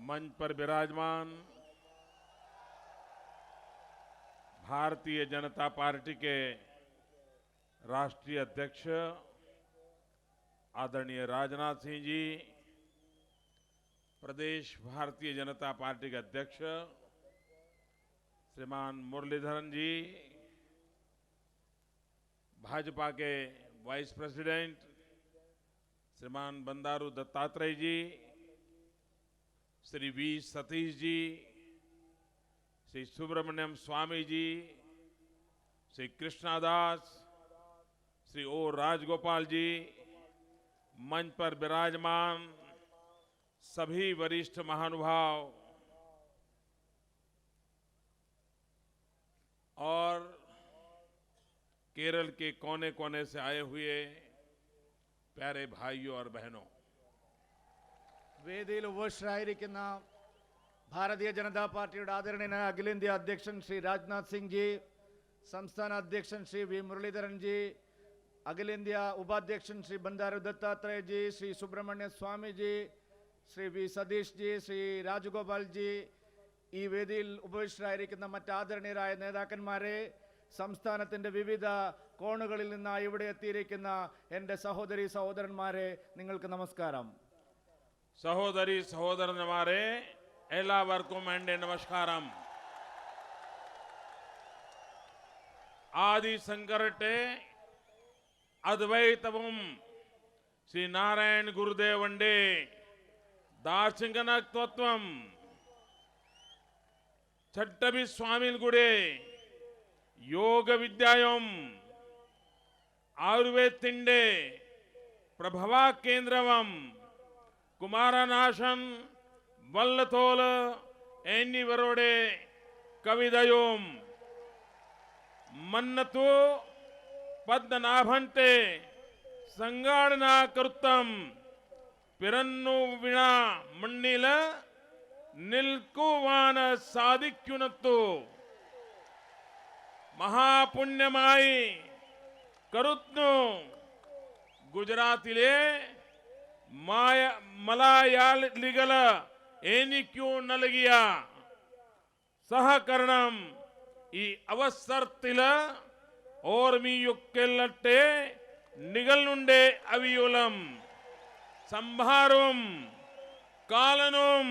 मंच पर विराजमान भारतीय जनता पार्टी के राष्ट्रीय अध्यक्ष आदरणीय राजनाथ सिंह जी, प्रदेश भारतीय जनता पार्टी के अध्यक्ष श्रीमान मुरलीधरन जी, भाजपा के वाइस प्रेसिडेंट श्रीमान बंडारू दत्तात्रेय जी, श्री वी सतीश जी, श्री सुब्रमण्यम स्वामी जी, श्री कृष्णादास, श्री ओ राजगोपाल जी, मंच पर विराजमान सभी वरिष्ठ महानुभाव और केरल के कोने कोने से आए हुए प्यारे भाइयों और बहनों, വേദിയിൽ ഉപവിഷ്ടരായിരിക്കുന്ന ഭാരതീയ ജനതാ പാർട്ടിയുടെ ആദരണീയനായ അഖിലേന്ത്യാ അധ്യക്ഷൻ ശ്രീ രാജ്നാഥ് സിംഗ് ജി, സംസ്ഥാന അധ്യക്ഷൻ ശ്രീ വി മുരളീധരൻ ജി, അഖിലേന്ത്യാ ഉപാധ്യക്ഷൻ ശ്രീ ബന്ഡാരു ദത്താത്രേയ ജി, ശ്രീ സുബ്രഹ്മണ്യ സ്വാമി ജി, ശ്രീ വി സതീഷ് ജി, ശ്രീ രാജഗോപാൽ ജി, ഈ വേദിയിൽ ഉപവിഷ്ടരായിരിക്കുന്ന മറ്റ് ആദരണീയരായ നേതാക്കന്മാരെ, സംസ്ഥാനത്തിൻ്റെ വിവിധ കോണുകളിൽ നിന്നായി ഇവിടെ എത്തിയിരിക്കുന്ന എൻ്റെ സഹോദരി സഹോദരന്മാരെ, നിങ്ങൾക്ക് നമസ്കാരം. സഹോദരി സഹോദരന്മാരെ, എല്ലാവർക്കും എൻ്റെ നമസ്കാരം. ആദി ശങ്കരട്ടെ അദ്വൈതവും ശ്രീ നാരായണ ഗുരുദേവന്റെ ദാർശനികത്വം ചട്ടമ്പി സ്വാമികളുടെ യോഗ വിദ്യയും ആയുർവേദത്തിന്റെ പ്രഭവ കേന്ദ്രവും കുമാരനാശൻ വല്ലത്തോൾ എന്നിവരുടെ കവിതയും മന്നത്തു പദ്മനാഭന്റെ സംഘാടന കൃത്തം പിറന്നു വീണ മണ്ണിൽ നിൽക്കുവാൻ സാധിക്കുന്നതു മഹാപുണ്യമായി കരുതുന്നു. ഗുജറാത്തിലെ മലയാളികൾ എനിക്കു നൽകിയ സഹകരണം ഈ അവസരത്തിൽ ഓർമ്മിയൊക്കെല്ലട്ടെ. നിങ്ങളുടെ അവിയലും സംഭാരവും കാലനും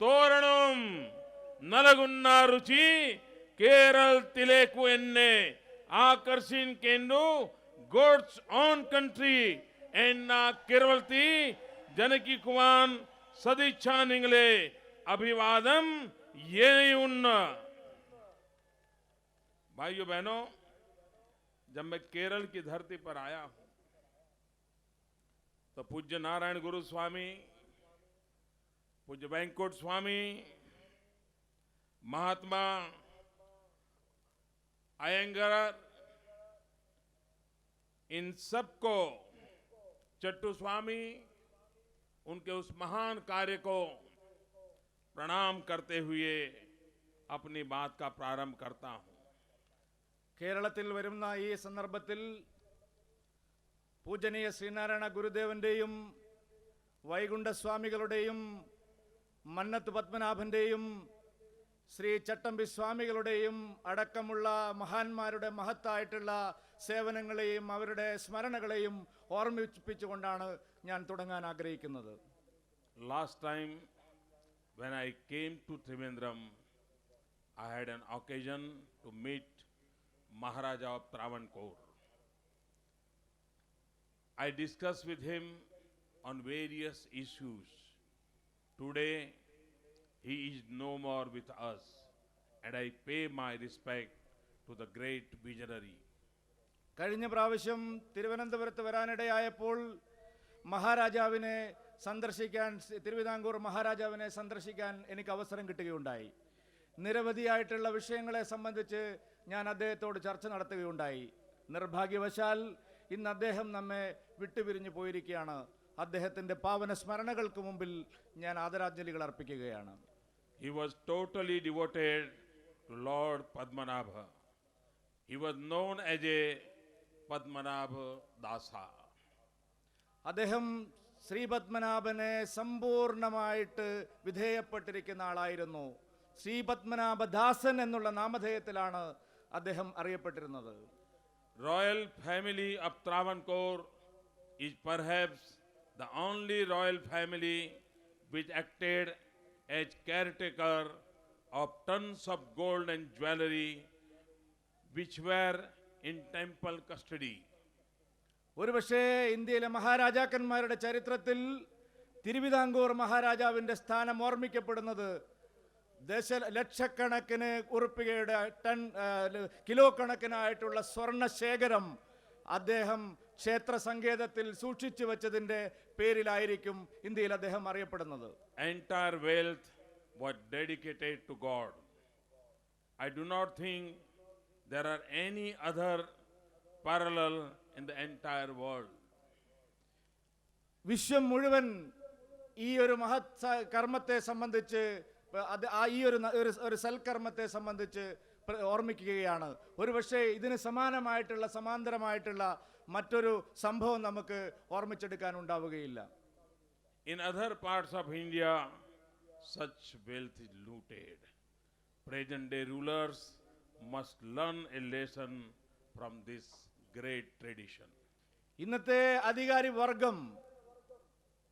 തോരണവും നൽകുന്ന രുചി കേരളത്തിലേക്കു എന്നെ ആകർഷിക്കുന്നു. ഗോഡ്സ് ഓൺ കൺട്രി എന്ന കേരളത്തിൽ ജനകിക്കുവാൻ സദിച്ഛാ നിങ്ങളെ अभिवादन ये उन्न. भाइयों बहनों, जब मैं केरल की धरती पर आया हूं तो पूज्य नारायण गुरु स्वामी, पूज्य वेंकट स्वामी, महात्मा अयंगार, इन सबको, चट्टू स्वामी, उनके उस महान कार्य को प्रणाम करते हुए अपनी बात का प्रारंभ करता हूं. കേരളത്തിൽ വരുന്ന ഈ സന്ദർഭത്തിൽ പൂജനീയ ശ്രീനാരായണ ഗുരുദേവന്റെയും വൈകുണ്ഠസ്വാമികളുടെയും മന്നത്ത് പത്മനാഭന്റെയും ശ്രീ ചട്ടമ്പി സ്വാമികളുടെയും അടക്കമുള്ള മഹാന്മാരുടെ മഹത്തായിട്ടുള്ള സേവനങ്ങളെയും അവരുടെ സ്മരണകളെയും ഓർമ്മിപ്പിച്ചുകൊണ്ടാണ് ഞാൻ തുടങ്ങാൻ ആഗ്രഹിക്കുന്നത്. Last time when I came to Trivandrum, I had an occasion to meet Maharaja of Travancore. I discussed with him on various issues. Today, he is no more with us, and I pay my respect to the great visionary. കഴിഞ്ഞ പ്രാവശ്യം തിരുവനന്തപുരത്ത് വരാനിടയായപ്പോൾ മഹാരാജാവിനെ സന്ദർശിക്കാൻ, തിരുവിതാംകൂർ മഹാരാജാവിനെ സന്ദർശിക്കാൻ എനിക്ക് അവസരം കിട്ടുകയുണ്ടായി. നിരവധിയായിട്ടുള്ള വിഷയങ്ങളെ സംബന്ധിച്ച് ഞാൻ അദ്ദേഹത്തോട് ചർച്ച നടത്തുകയുണ്ടായി. നിർഭാഗ്യവശാൽ ഇന്ന് അദ്ദേഹം നമ്മെ വിട്ടുപിരിഞ്ഞു പോയിരിക്കുകയാണ്. അദ്ദേഹത്തിന്റെ പാവന സ്മരണകൾക്ക് മുമ്പിൽ ഞാൻ ആദരാഞ്ജലികൾ അർപ്പിക്കുകയാണ്. He was totally devoted to Lord Padmanabha. He was known as a Padmanabha Dasa. അദ്ദേഹം ശ്രീപത്മനാഭനെ സമ്പൂർണമായിട്ട് വിധേയപ്പെട്ടിരിക്കുന്ന ആളായിരുന്നു. ശ്രീപത്മനാഭദാസൻ എന്നുള്ള നാമധേയത്തിലാണ് അദ്ദേഹം അറിയപ്പെട്ടിരുന്നത്. Royal family of Travancore is perhaps the only royal family which acted as caretaker of tons of gold and jewelry which were in temple custody. ഒരുപക്ഷേ ഇന്ത്യയിലെ മഹാരാജാക്കന്മാരുടെ ചരിത്രത്തിൽ തിരുവിതാംകൂർ മഹാരാജാവിന്റെ സ്ഥാനം ഓർമ്മിക്കപ്പെടുന്നത് ലക്ഷക്കണക്കിന് ഉറുപ്പികയുടെ കിലോ കണക്കിനായിട്ടുള്ള സ്വർണ്ണ ശേഖരം അദ്ദേഹം ക്ഷേത്ര സങ്കേതത്തിൽ സൂക്ഷിച്ചു വെച്ചതിന്റെ പേരിലായിരിക്കും ഇന്ത്യയിൽ അദ്ദേഹം അറിയപ്പെടുന്നത്. Entire wealth was dedicated to God. I do not think there are any other parallel in the entire world. വിശ്വം മുഴുവൻ ഈ ഒരു മഹത് കർമ്മത്തെ സംബന്ധിച്ച് ഈ ഒരു സൽക്കർമ്മത്തെ സംബന്ധിച്ച് ഓർമ്മിക്കുകയാണ്. ഒരുപക്ഷെ ഇതിന് സമാന്തരമായിട്ടുള്ള മറ്റൊരു സംഭവം നമുക്ക് ഓർമ്മിച്ചെടുക്കാൻ ഉണ്ടാവുകയില്ല. In other parts of India, such wealth is looted. Present day rulers must learn a lesson from this great tradition. ഇന്നത്തെ അധികാരി വർഗം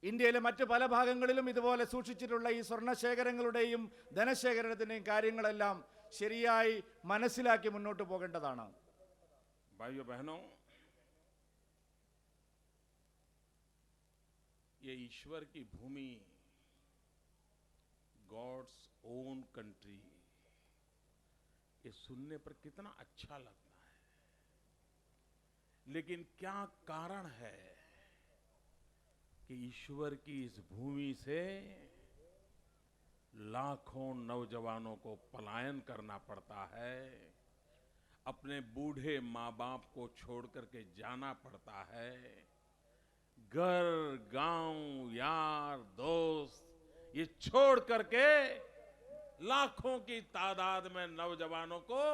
ഇന്ത്യയിലെ മറ്റു പല ഭാഗങ്ങളിലും ഇതുപോലെ സൂക്ഷിച്ചിട്ടുള്ള ഈ സ്വർണ്ണശേഖരങ്ങളുടെയും ധനശേഖരണത്തിന്റെയും കാര്യങ്ങളെല്ലാം ശരിയായി മനസ്സിലാക്കി മുന്നോട്ട് പോകേണ്ടതാണ്. भाइयों बहनों, ये ईश्वर की भूमि, गॉड्स ओन कंट्री, ये सुनने पर कितना अच्छा लगता है, लेकिन क्या कारण है कि ईश्वर की इस भूमि से लाखों नौजवानों को पलायन करना पड़ता है, अपने बूढ़े माँ बाप को छोड़ करके जाना पड़ता है, घर गांव यार दोस्त ये छोड़ करके लाखों की तादाद में नौजवानों को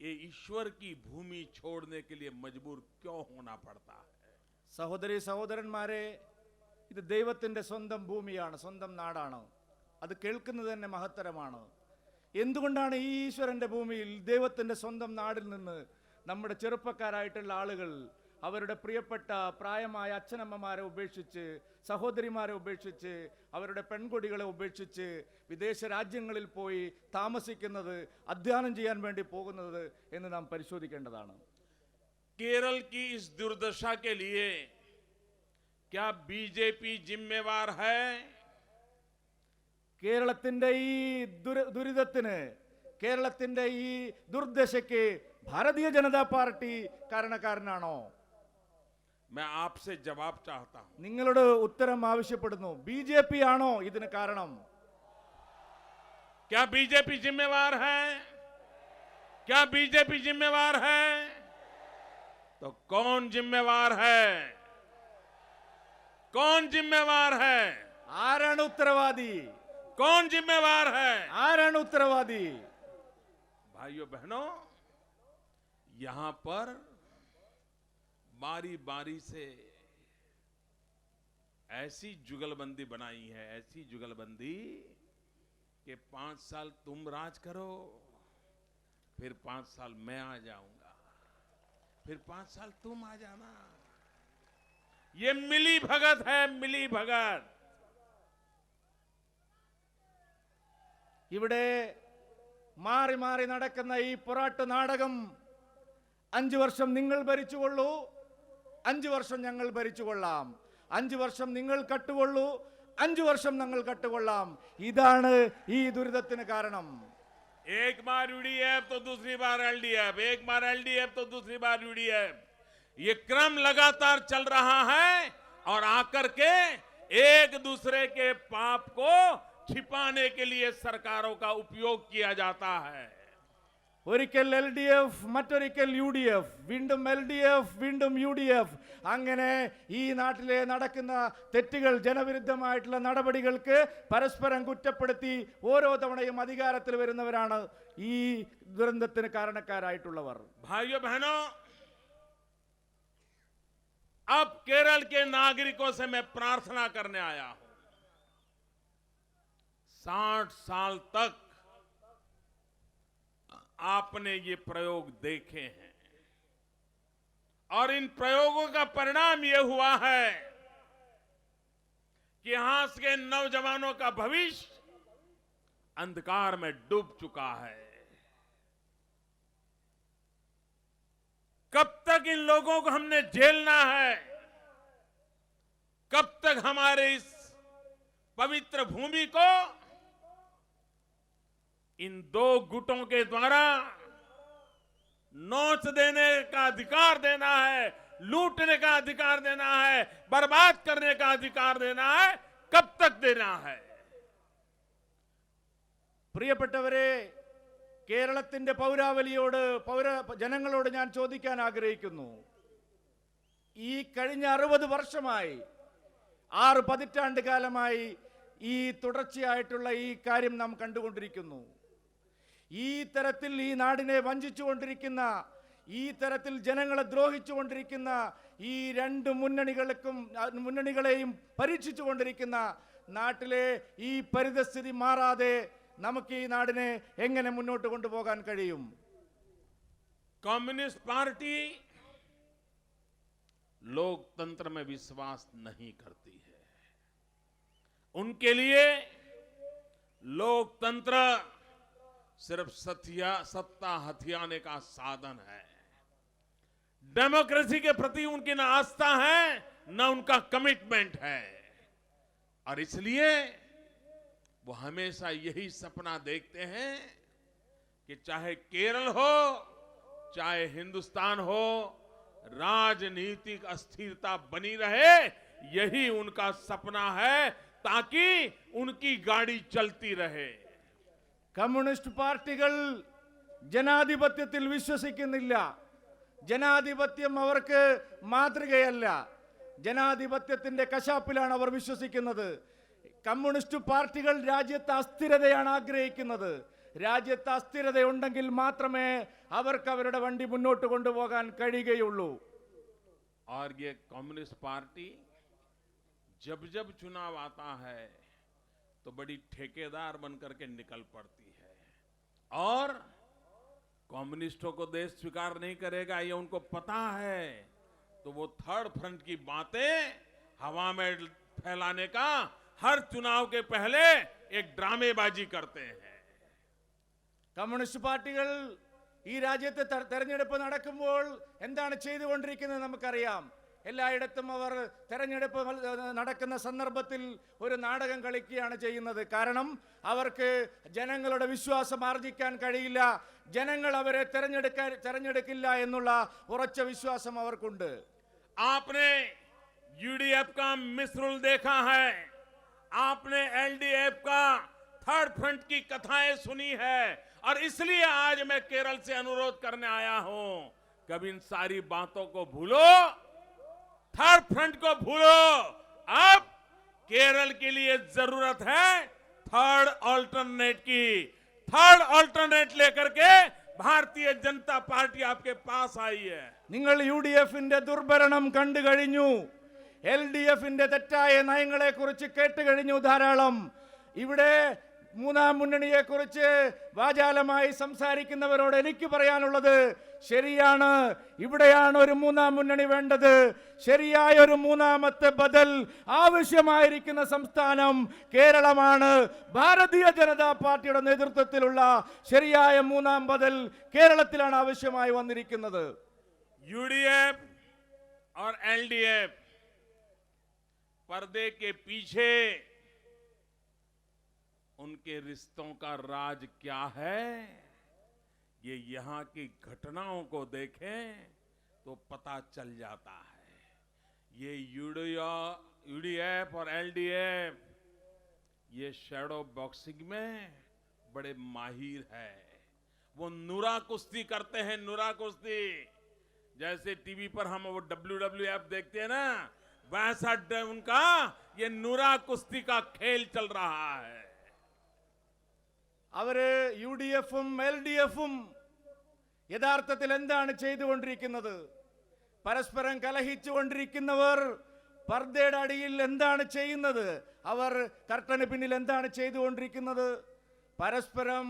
ये ईश्वर की भूमि छोड़ने के लिए मजबूर क्यों होना पड़ता है? സഹോദരി സഹോദരന്മാരെ, ഇത് ദൈവത്തിന്റെ സ്വന്തം ഭൂമിയാണ്, സ്വന്തം നാടാണ്. അത് കേൾക്കുന്നത് തന്നെ മഹത്തരമാണ്. എന്തുകൊണ്ടാണ് ഈ ഈശ്വരന്റെ ഭൂമിയിൽ ദൈവത്തിന്റെ സ്വന്തം നാടിൽ നിന്ന് നമ്മുടെ ചെറുപ്പക്കാരായിട്ടുള്ള ആളുകൾ അവരുടെ പ്രിയപ്പെട്ട പ്രായമായ അച്ഛനമ്മമാരെ ഉപേക്ഷിച്ച്, സഹോദരിമാരെ ഉപേക്ഷിച്ച്, അവരുടെ പെൺകുട്ടികളെ ഉപേക്ഷിച്ച് വിദേശ രാജ്യങ്ങളിൽ പോയി താമസിക്കുന്നത്, അധ്യയനം ചെയ്യാൻ വേണ്ടി പോകുന്നത് എന്ന് നാം പരിശോധിക്കേണ്ടതാണ്. केरल की इस दुर्दशा के लिए क्या बीजेपी जिम्मेवार है? കേരളത്തിന്റെ ഈ ദുരിതത്തിന്, കേരളത്തിന്റെ ഈ ദുർദശയ്ക്ക് ഭാരതീയ ജനതാ പാർട്ടി കാരണക്കാരനാണോ? मैं आपसे जवाब चाहता हूं. നിങ്ങളോട് ഉത്തരം ആവശ്യപ്പെടുന്നു. ബിജെപി ആണോ ഇതിന് കാരണം? क्या बीजेपी जिम्मेवार है? क्या बीजेपी जिम्मेवार है? तो कौन जिम्मेवार है? कौन जिम्मेवार है? ആരാണ് ഉത്തരവാദി? कौन जिम्मेवार है? ആരാണ് ഉത്തരവാദി? भाइयों बहनों, यहां पर बारी बारी से ऐसी जुगलबंदी बनाई है, ऐसी जुगलबंदी कि 5 साल तुम राज करो, फिर 5 साल मैं आ जाऊंगा, फिर 5 साल तुम आ जाना. ये मिली भगत है, मिली भगत. ഇവിടെ മാറി മാറി നടക്കുന്ന ഈ പൊറാട്ട് നാടകം, 5 വർഷം നിങ്ങൾ ഭരിച്ചുകൊള്ളൂ, 5 വർഷം ഞങ്ങൾ ഭരിച്ചുകൊള്ളാം, 5 വർഷം നിങ്ങൾ കട്ടുകൊള്ളൂ, 5 വർഷം ഞങ്ങൾ കട്ടുകൊള്ളാം, ഇതാണ് ഈ ദുരിതത്തിന് കാരണം. एक बार यूडीएफ तो दूसरी बार एलडीएफ, एक बार एलडीएफ तो दूसरी बार यूडीएफ, ये क्रम लगातार चल रहा है और आकर के एक दूसरे के पाप को छिपाने के लिए सरकारों का उपयोग किया जाता है. ഒരിക്കൽ LDF, മറ്റൊരിക്കൽ UDF, വീണ്ടും LDF, വീണ്ടും UDF. അങ്ങനെ ഈ നാട്ടിലെ നടക്കുന്ന തെറ്റുകൾ, ജനവിരുദ്ധമായിട്ടുള്ള നടപടികൾക്ക് പരസ്പരം കുറ്റപ്പെടുത്തി ഓരോ തവണയും അധികാരത്തിൽ വരുന്നവരാണ് ഈ ദുരന്തത്തിന് കാരണക്കാരായിട്ടുള്ളവർ. भाइयों बहनों, अब केरल के नागरिकों से मैं प्रार्थना करने आया हूं। 60 साल तक आपने ये प्रयोग देखे हैं और इन प्रयोगों का परिणाम यह हुआ है कि यहां के नौजवानों का भविष्य अंधकार में डूब चुका है। कब तक इन लोगों को हमने झेलना है? कब तक हमारे इस पवित्र भूमि को इन दो गुटों के द्वारा नोच देने का अधिकार देना है, लूटने का अधिकार देना है, बर्बाद करने का अधिकार देना है? कब तक देना है? പ്രിയപ്പെട്ടവരെ, കേരളത്തിന്റെ പൗരാവലിയോട് ജനങ്ങളോട് ഞാൻ ചോദിക്കാൻ ആഗ്രഹിക്കുന്നു. ഈ കഴിഞ്ഞ 60 വർഷമായി 6 പതിറ്റാണ്ട് കാലമായി ഈ തുടർച്ചയായിട്ടുള്ള ഈ കാര്യം നാം കണ്ടുകൊണ്ടിരിക്കുന്നു. ഈ തരത്തിൽ ഈ നാടിനെ വഞ്ചിച്ചുകൊണ്ടിരിക്കുന്ന, ഈ തരത്തിൽ ജനങ്ങളെ ദ്രോഹിച്ചുകൊണ്ടിരിക്കുന്ന ഈ രണ്ട് മുന്നണികളെയും പരീക്ഷിച്ചുകൊണ്ടിരിക്കുന്ന നാട്ടിലെ ഈ പരിതസ്ഥിതി മാറാതെ നമുക്ക് ഈ നാടിനെ എങ്ങനെ മുന്നോട്ട് കൊണ്ടുപോകാൻ കഴിയും? कम्युनिस्ट पार्टी लोकतंत्र में विश्वास नहीं करती है। उनके लिए लोकतंत्र सिर्फ सत्ता हथियाने का साधन है। डेमोक्रेसी के प्रति उनकी न आस्था है, न उनका कमिटमेंट है। और इसलिए वो हमेशा यही सपना देखते हैं कि चाहे केरल हो, चाहे हिंदुस्तान हो, राजनीतिक अस्थिरता बनी रहे। यही उनका सपना है, ताकि उनकी गाड़ी चलती रहे। കമ്മ്യൂണിസ്റ്റ് പാർട്ടികൾ ജനാധിപത്യത്തിൽ വിശ്വസിക്കുന്നില്ല. ജനാധിപത്യം അവർക്ക് മാതൃകയല്ല. ജനാധിപത്യത്തിന്റെ കശാപ്പിലാണ് അവർ വിശ്വസിക്കുന്നത്. കമ്മ്യൂണിസ്റ്റ് പാർട്ടികൾ രാജ്യത്തെ അസ്ഥിരതയാണ് ആഗ്രഹിക്കുന്നത്. രാജ്യത്ത് അസ്ഥിരത ഉണ്ടെങ്കിൽ മാത്രമേ അവർക്ക് അവരുടെ വണ്ടി മുന്നോട്ട് കൊണ്ടുപോകാൻ കഴിയുകയുള്ളൂ. और ये कम्युनिस्ट पार्टी जब जब चुनाव आता है तो बड़ी ठेकेदार बनकर के निकल पड़ती है और कम्युनिस्टों को देश स्वीकार नहीं करेगा, ये उनको पता है। तो वो थर्ड फ्रंट की बातें हवा में फैलाने का हर चुनाव के पहले एक ड्रामेबाजी करते हैं। കമ്മ്യൂണിസ്റ്റ് പാർട്ടികൾ ഈ രാജ്യത്തെ തെരഞ്ഞെടുപ്പ് നടക്കുമ്പോൾ എന്താണ് ചെയ്തുകൊണ്ടിരിക്കുന്നത് നമുക്കറിയാം. എല്ലായിടത്തും അവർ തെരഞ്ഞെടുപ്പ് നടക്കുന്ന സന്ദർഭത്തിൽ ഒരു നാടകം കളിക്കുകയാണ് ചെയ്യുന്നത്. കാരണം അവർക്ക് ജനങ്ങളുടെ വിശ്വാസം ആർജിക്കാൻ കഴിയില്ല. ജനങ്ങൾ അവരെ തെരഞ്ഞെടുക്കില്ല എന്നുള്ള ഉറച്ച വിശ്വാസം അവർക്കുണ്ട്. आपने यूडीएफ का मिसरूल देखा है, आपने एलडीएफ का थर्ड फ्रंट की कथाएं सुनी है, और इसलिए आज मैं केरल से अनुरोध करने आया हूं, कभी इन सारी बातों को भूलो, थर्ड फ्रंट को भूलो। अब केरल के लिए जरूरत है थर्ड ऑल्टरनेट की। थर्ड ऑल्टरनेट लेकर के भारतीय जनता पार्टी आपके पास आई है। നിങ്ങൾ യുഡിഎഫിന്റെ ദുർഭരണം കണ്ടു കഴിഞ്ഞു. എൽഡിഎഫിന്റെ തെറ്റായ നയങ്ങളെ കുറിച്ച് കേട്ട് കഴിഞ്ഞു ധാരാളം. ഇവിടെ മൂന്നാം മുന്നണിയെ കുറിച്ച് വാചാലമായി സംസാരിക്കുന്നവരോട് എനിക്ക് പറയാനുള്ളത്, ശരിയാണ്, ഇവിടെയാണ് ഒരു മൂന്നാം മുന്നണി വേണ്ടത്. ശരിയായ ഒരു മൂന്നാമത്തെ ബദൽ ആവശ്യമായിരിക്കുന്ന സംസ്ഥാനം കേരളമാണ്. ഭാരതീയ ജനതാ പാർട്ടിയുടെ നേതൃത്വത്തിലുള്ള ശരിയായ മൂന്നാം ബദൽ കേരളത്തിലാണ് ആവശ്യമായി വന്നിരിക്കുന്നത്. यूडीएफ और एलडीएफ पर्दे के पीछे उनके रिश्तों का राज क्या है, ये यहां की घटनाओं को देखें तो पता चल जाता है। ये यूडीएफ और एलडीएफ ये शैडो बॉक्सिंग में बड़े माहिर है। वो नुरा कुश्ती करते हैं, नुरा कुश्ती। जैसे टीवी पर हम वो WWF देखते हैं ना, वैसा उनका ये नुरा कुश्ती का खेल चल रहा है। അവര് യുഡിഎഫും എൽഡിഎഫും യഥാർത്ഥത്തിൽ എന്താണ് ചെയ്തുകൊണ്ടിരിക്കുന്നത്? പരസ്പരം കലഹിച്ചുകൊണ്ടിരിക്കുന്നവർ പർദ്ദയുടെ അടിയിൽ എന്താണ് ചെയ്യുന്നത്? അവർ കർട്ടന് പിന്നിൽ എന്താണ് ചെയ്തുകൊണ്ടിരിക്കുന്നത്? പരസ്പരം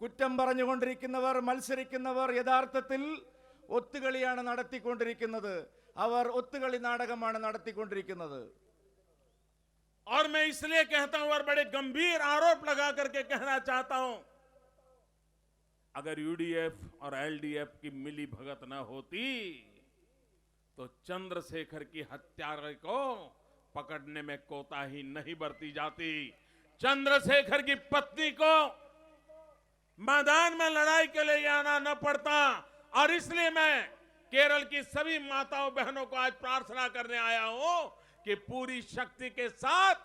കുറ്റം പറഞ്ഞുകൊണ്ടിരിക്കുന്നവർ, മത്സരിക്കുന്നവർ യഥാർത്ഥത്തിൽ ഒത്തുകളിയാണ് നടത്തിക്കൊണ്ടിരിക്കുന്നത്. അവർ ഒത്തുകളി നാടകമാണ് നടത്തിക്കൊണ്ടിരിക്കുന്നത്. और मैं इसलिए कहता हूं और बड़े गंभीर आरोप लगा करके कहना चाहता हूं, अगर यूडीएफ और एलडीएफ की मिली भगत न होती तो चंद्रशेखर की हत्या को पकड़ने में कोताही नहीं बरती जाती, चंद्रशेखर की पत्नी को मैदान में लड़ाई के लिए आना न पड़ता। और इसलिए मैं केरल की सभी माताओं बहनों को आज प्रार्थना करने आया हूं कि पूरी शक्ति के साथ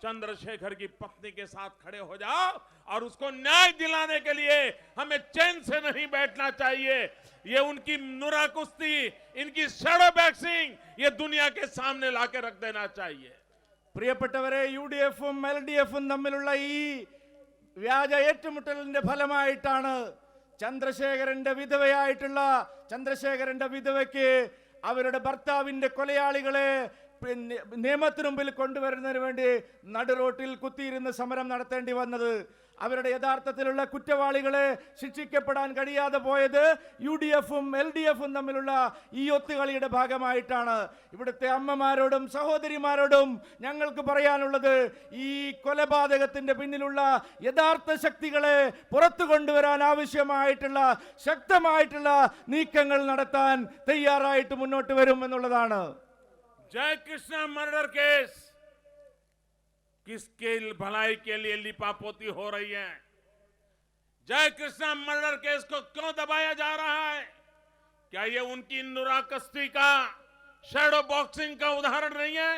चंद्रशेखर की पत्नी के साथ खड़े हो जाओ और उसको न्याय दिलाने के लिए हमें चैन से नहीं बैठना चाहिए। ये उनकी नुरा कुश्ती, इनकी शैडो बॉक्सिंग, ये दुनिया के सामने लाके रख देना चाहिए। പ്രിയപ്പെട്ടവരെ, യുഡിഎഫും എൽഡിഎഫും തമ്മിലുള്ള ഈ വ്യാജ ഏറ്റുമുട്ടലിന്റെ ഫലമായിട്ടാണ് ചന്ദ്രശേഖരന്റെ വിധവയ്ക്ക് അവരുടെ ഭർത്താവിന്റെ കൊലയാളികളെ നിയമത്തിന് മുമ്പിൽ കൊണ്ടുവരുന്നതിന് വേണ്ടി നടുറോട്ടിൽ കുത്തിയിരുന്ന് സമരം നടത്തേണ്ടി വന്നത്. അവരുടെ യഥാർത്ഥത്തിലുള്ള കുറ്റവാളികളെ ശിക്ഷിക്കപ്പെടാൻ കഴിയാതെ പോയത് യുഡിഎഫും എൽഡിഎഫും തമ്മിലുള്ള ഈ ഒത്തുകളിയുടെ ഭാഗമായിട്ടാണ്. ഇവിടുത്തെ അമ്മമാരോടും സഹോദരിമാരോടും ഞങ്ങൾക്ക് പറയാനുള്ളത്, ഈ കൊലപാതകത്തിന്റെ പിന്നിലുള്ള യഥാർത്ഥ ശക്തികളെ പുറത്തു കൊണ്ടുവരാൻ ആവശ്യമായിട്ടുള്ള ശക്തമായിട്ടുള്ള നീക്കങ്ങൾ നടത്താൻ തയ്യാറായിട്ട് മുന്നോട്ട് വരും എന്നുള്ളതാണ്. जय कृष्णा मर्डर केस किसके भलाई के लिए लिपापोती हो रही है? जय कृष्णा मर्डर केस को क्यों दबाया जा रहा है? क्या ये उनकी नुरा कस्ती का, ഷാഡോ ബോക്സിംഗ് का उदाहरण नहीं है?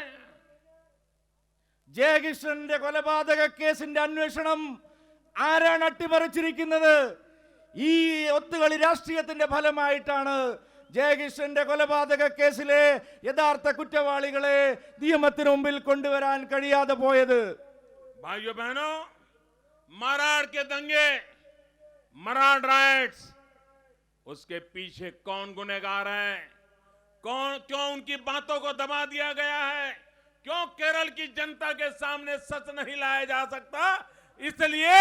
ജയകൃഷ്ണന്റെ കൊലപാതക കേസിന്റെ അന്വേഷണം ആരാണ് അട്ടിമറിച്ചിരിക്കുന്നത്? ഈ ഒത്തുകളി രാഷ്ട്രീയത്തിന്റെ ഫലമായിട്ടാണ് ജയകൃഷ്ണന്റെ കൊലപാതക കേസിലെ യഥാർത്ഥ കുറ്റവാളികളെ നിയമത്തിന് മുമ്പിൽ കൊണ്ടുവരാൻ കഴിയാതെ പോയത്. भाइयों बहनों, मराड़ के दंगे, मराड़ राइट्स, उसके पीछे कौन गुनहगार है? क्यों उनकी बातों को दबा दिया गया है? क्यों केरल की जनता के सामने सच नहीं लाया जा सकता? इसलिए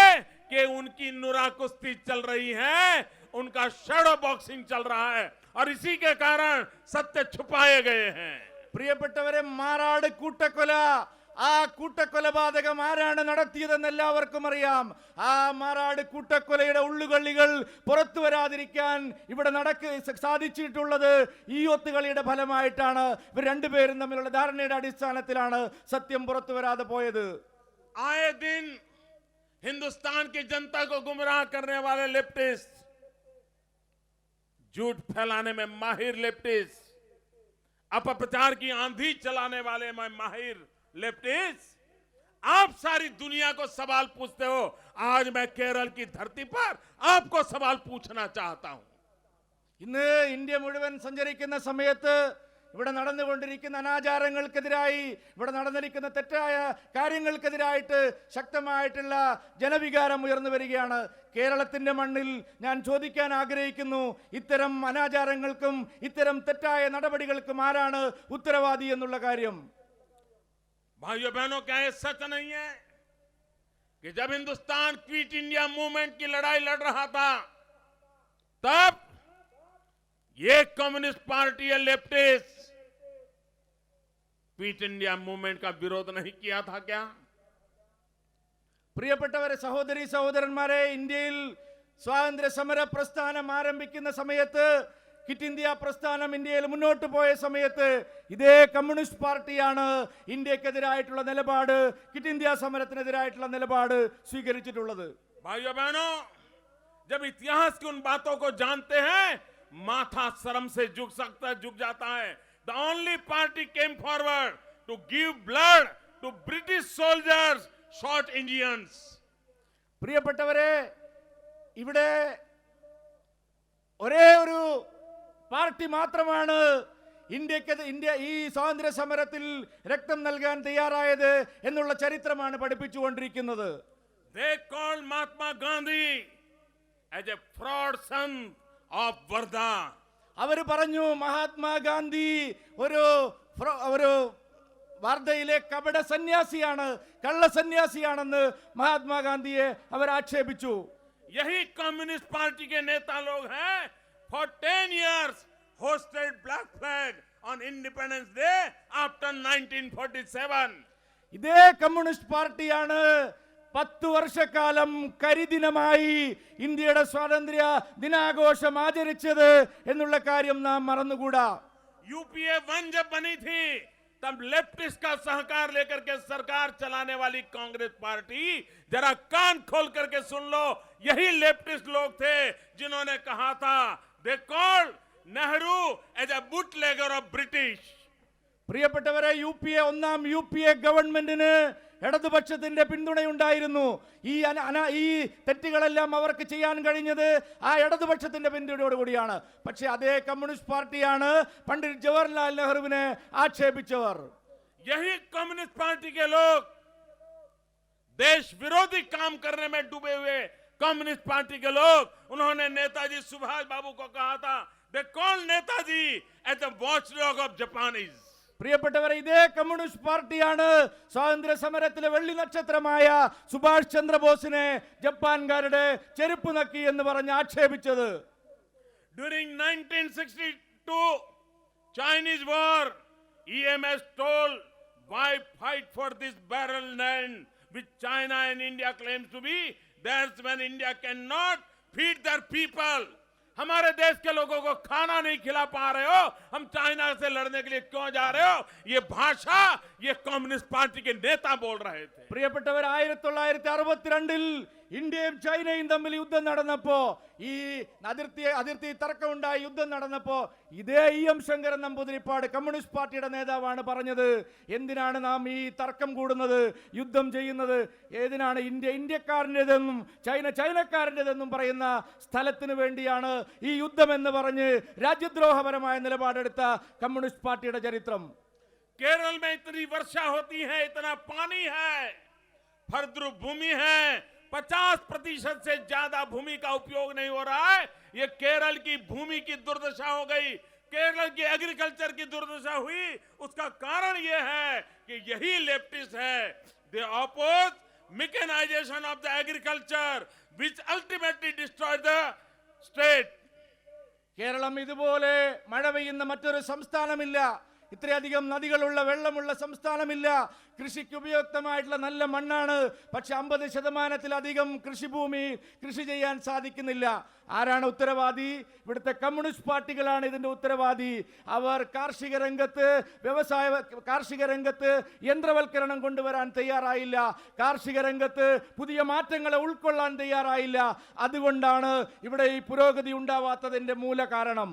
कि उनकी नुरा कुश्ती चल रही है, उनका शैडो बॉक्सिंग चल रहा है और इसी के कारण सत्य छुपाए गए हैं. പ്രിയപ്പെട്ടവരെ, മാറാട് കൂട്ടക്കൊല, ആ കൂട്ടക്കൊലപാതകം ആരാണ് നടത്തിയതെന്ന് എല്ലാവർക്കും അറിയാം. ആ മാറാട് കൂട്ടക്കൊലയുടെ ഉള്ളുകള്ളികൾ പുറത്തു വരാതിരിക്കാൻ ഇവിടെ സാധിച്ചിട്ടുള്ളത് ഈ ഒത്തുകളിയുടെ ഫലമായിട്ടാണ്. ഇവർ രണ്ടുപേരും തമ്മിലുള്ള ധാരണയുടെ അടിസ്ഥാനത്തിലാണ് സത്യം പുറത്തു വരാതെ പോയത്. आए दिन हिंदुस्तान की जनता को गुमराह करने वाले लेफ्टिस्ट, झूठ फैलाने में माहिर लेफ्टिस्ट, अपप्रचार की आंधी चलाने वाले माहिर लेफ्टिस्ट, आप सारी दुनिया को सवाल पूछते हो. आज मैं केरल की धरती पर आपको सवाल पूछना चाहता हूं. ഇന്ന് ഇന്ത്യ മുഴുവൻ സഞ്ചരിക്കുന്ന സമയത്ത് ഇവിടെ നടന്നുകൊണ്ടിരിക്കുന്ന അനാചാരങ്ങൾക്കെതിരായി, ഇവിടെ നടന്നിരിക്കുന്ന തെറ്റായ കാര്യങ്ങൾക്കെതിരായിട്ട് ശക്തമായിട്ടുള്ള ജനവികാരം ഉയർന്നു വരികയാണ്. കേരളത്തിന്റെ മണ്ണിൽ ഞാൻ ചോദിക്കാൻ ആഗ്രഹിക്കുന്നു, ഇത്തരം അനാചാരങ്ങൾക്കും ഇത്തരം തെറ്റായ നടപടികൾക്കും ആരാണ് ഉത്തരവാദി എന്നുള്ള കാര്യം. भाइयों बहनों, क्या ये सच नहीं है कि जब हिंदुस्तान क्विट इंडिया मूवमेंट की लड़ाई लड़ रहा था, तब ये कम्युनिस्ट पार्टी या लेफ्टिस्ट क्विट इंडिया मूवमेंट का विरोध नहीं किया था क्या? പ്രിയപ്പെട്ടവരെ, സഹോദരി സഹോദരന്മാരെ, ഇന്ത്യയിൽ സ്വാതന്ത്ര്യ സമര പ്രസ്ഥാനം ആരംഭിക്കുന്ന സമയത്ത്, ക്വിറ്റ് ഇന്ത്യ പ്രസ്ഥാനം ഇന്ത്യയിൽ മുന്നോട്ട് പോയ സമയത്ത് ഇതേ കമ്മ്യൂണിസ്റ്റ് പാർട്ടിയാണ് ഇന്ത്യക്കെതിരായിട്ടുള്ള നിലപാട്, ക്വിറ്റ് ഇന്ത്യ സമരത്തിനെതിരായിട്ടുള്ള നിലപാട് സ്വീകരിച്ചിട്ടുള്ളത്. भाइयों बहनों, जब इतिहास की उन बातों को जानते हैं, माथा शर्म से झुक जाता है. The only party came forward to give blood to British soldiers, shot Indians. പ്രിയപ്പെട്ടവരെ, ഇവിടെ ഒരേ ഒരു പാർട്ടി മാത്രമാണ് ഇന്ത്യ ഈ സ്വാതന്ത്ര്യ സമരത്തിൽ രക്തം നൽകാൻ തയ്യാറായത് എന്നുള്ള ചരിത്രമാണ് പഠിപ്പിച്ചുകൊണ്ടിരിക്കുന്നത്. They called Mahatma Gandhi as a fraud son of Varda. അവർ പറഞ്ഞു മഹാത്മാഗാന്ധി ഒരു വാർദ്ധയിലെ കപട സന്യാസിയാണ്, കള്ള സന്യാസിയാണെന്ന് മഹാത്മാഗാന്ധിയെ അവർ ആക്ഷേപിച്ചു. यही कम्युनिस्ट पार्टी के नेता लोग हैं for 10 years hosted black flag on independence day after 1947. ഇതേ കമ്മ്യൂണിസ്റ്റ് പാർട്ടിയാണ് 10 വർഷക്കാലം കരിദിനമായി ഇന്ത്യയുടെ സ്വാതന്ത്ര്യ ദിനാഘോഷം ആചരിച്ചത് എന്നുള്ള കാര്യം നാം മറന്നുകൂടാ. यूपीए 1 जब बनी थी तब लेफ्टिस्ट का सहकार लेकर के सरकार चलाने वाली कांग्रेस पार्टी, जरा कान खोल करके सुन लो, यही लेफ्टिस्ट लोग थे जिन्होंने कहा था they called Nehru as a bootlegger of British. പ്രിയപ്പെട്ടവരെ, ഒന്നാം യു പി എ ഗവൺമെന്റിന് ഇടതുപക്ഷത്തിന്റെ പിന്തുണയുണ്ടായിരുന്നു. ഈ തെറ്റുകളെല്ലാം അവർക്ക് ചെയ്യാൻ കഴിഞ്ഞത് ആ ഇടതുപക്ഷത്തിന്റെ പിന്തുണയോടുകൂടിയാണ്. പക്ഷെ അതേ കമ്മ്യൂണിസ്റ്റ് പാർട്ടിയാണ് പണ്ഡിറ്റ് ജവഹർലാൽ നെഹ്റുവിനെ ആക്ഷേപിച്ചവർ. यही कम्युनिस्ट पार्टी के लोग देश विरोधी काम करने में डूबे हुए कम्युनिस्ट पार्टी के लोग, उन्होंने नेताजी सुभाष बाबू को कहा था they called Netaji as the watchdog of Japanese. പ്രിയപ്പെട്ടവരെ, ഇതേ കമ്മ്യൂണിസ്റ്റ് പാർട്ടിയാണ് സ്വാതന്ത്ര്യ സമരത്തിലെ വെള്ളി നക്ഷത്രമായ സുഭാഷ് ചന്ദ്രബോസിനെ ജപ്പാൻകാരുടെ ചെരുപ്പ് നക്കി എന്ന് പറഞ്ഞ് ആക്ഷേപിച്ചത്. During 1962 Chinese war, EMS told why fight for this barren land which China and India claims to be. That's when India cannot feed their people. हमारे देश के लोगों को खाना नहीं खिला पा रहे हो, हम चाइना से लड़ने के लिए क्यों जा रहे हो? ये भाषा ये कम्युनिस्ट पार्टी के नेता बोल रहे थे. പ്രിയപ്പെട്ടവർ, 1962 ഇന്ത്യയും ചൈനയും തമ്മിൽ യുദ്ധം നടന്നപ്പോ, ഈ അതിർത്തി തർക്കമുണ്ടായി യുദ്ധം നടന്നപ്പോ ഇതേ എം ശങ്കരൻ നമ്പൂതിരിപ്പാട് കമ്മ്യൂണിസ്റ്റ് പാർട്ടിയുടെ നേതാവാണ് പറഞ്ഞത്, എന്തിനാണ് നാം ഈ തർക്കം കൂടുന്നത്, യുദ്ധം ചെയ്യുന്നത്, ഏതിനാണ് ഇന്ത്യക്കാരൻ്റെതെന്നും ചൈനക്കാരൻ്റെതെന്നും പറയുന്ന സ്ഥലത്തിന് വേണ്ടിയാണ് ഈ യുദ്ധം എന്ന് പറഞ്ഞ് രാജ്യദ്രോഹപരമായ നിലപാടെടുത്ത കമ്മ്യൂണിസ്റ്റ് പാർട്ടിയുടെ ചരിത്രം. केरल में इतनी वर्षा होती है, इतना पानी है, फलद्रुप भूमि है, 50% से ज्यादा भूमि का उपयोग नहीं हो रहा है. ये केरल की भूमि की दुर्दशा हो गई, केरल की एग्रीकल्चर की दुर्दशा हुई. उसका कारण ये है कि यही लेफ्टिस्ट है. They oppose mechanisation of the agriculture which ultimately destroyed the state. Keralam ഇതുപോലെ മഴ പെയ്യുന്ന മറ്റൊരു സംസ്ഥാനമില്ല, ഇത്രയധികം നദികളുള്ള വെള്ളമുള്ള സംസ്ഥാനമില്ല. കൃഷിക്ക് ഉപയുക്തമായിട്ടുള്ള നല്ല മണ്ണാണ്, പക്ഷെ 50%-ലധികം കൃഷിഭൂമി കൃഷി ചെയ്യാൻ സാധിക്കുന്നില്ല. ആരാണ് ഉത്തരവാദി? ഇവിടുത്തെ കമ്മ്യൂണിസ്റ്റ് പാർട്ടികളാണ് ഇതിന്റെ ഉത്തരവാദി. അവർ കാർഷിക രംഗത്ത് യന്ത്രവൽക്കരണം കൊണ്ടുവരാൻ തയ്യാറായില്ല, കാർഷിക രംഗത്ത് പുതിയ മാറ്റങ്ങളെ ഉൾക്കൊള്ളാൻ തയ്യാറായില്ല. അതുകൊണ്ടാണ് ഇവിടെ ഈ പുരോഗതി ഉണ്ടാവാത്തതിന്റെ മൂല കാരണം.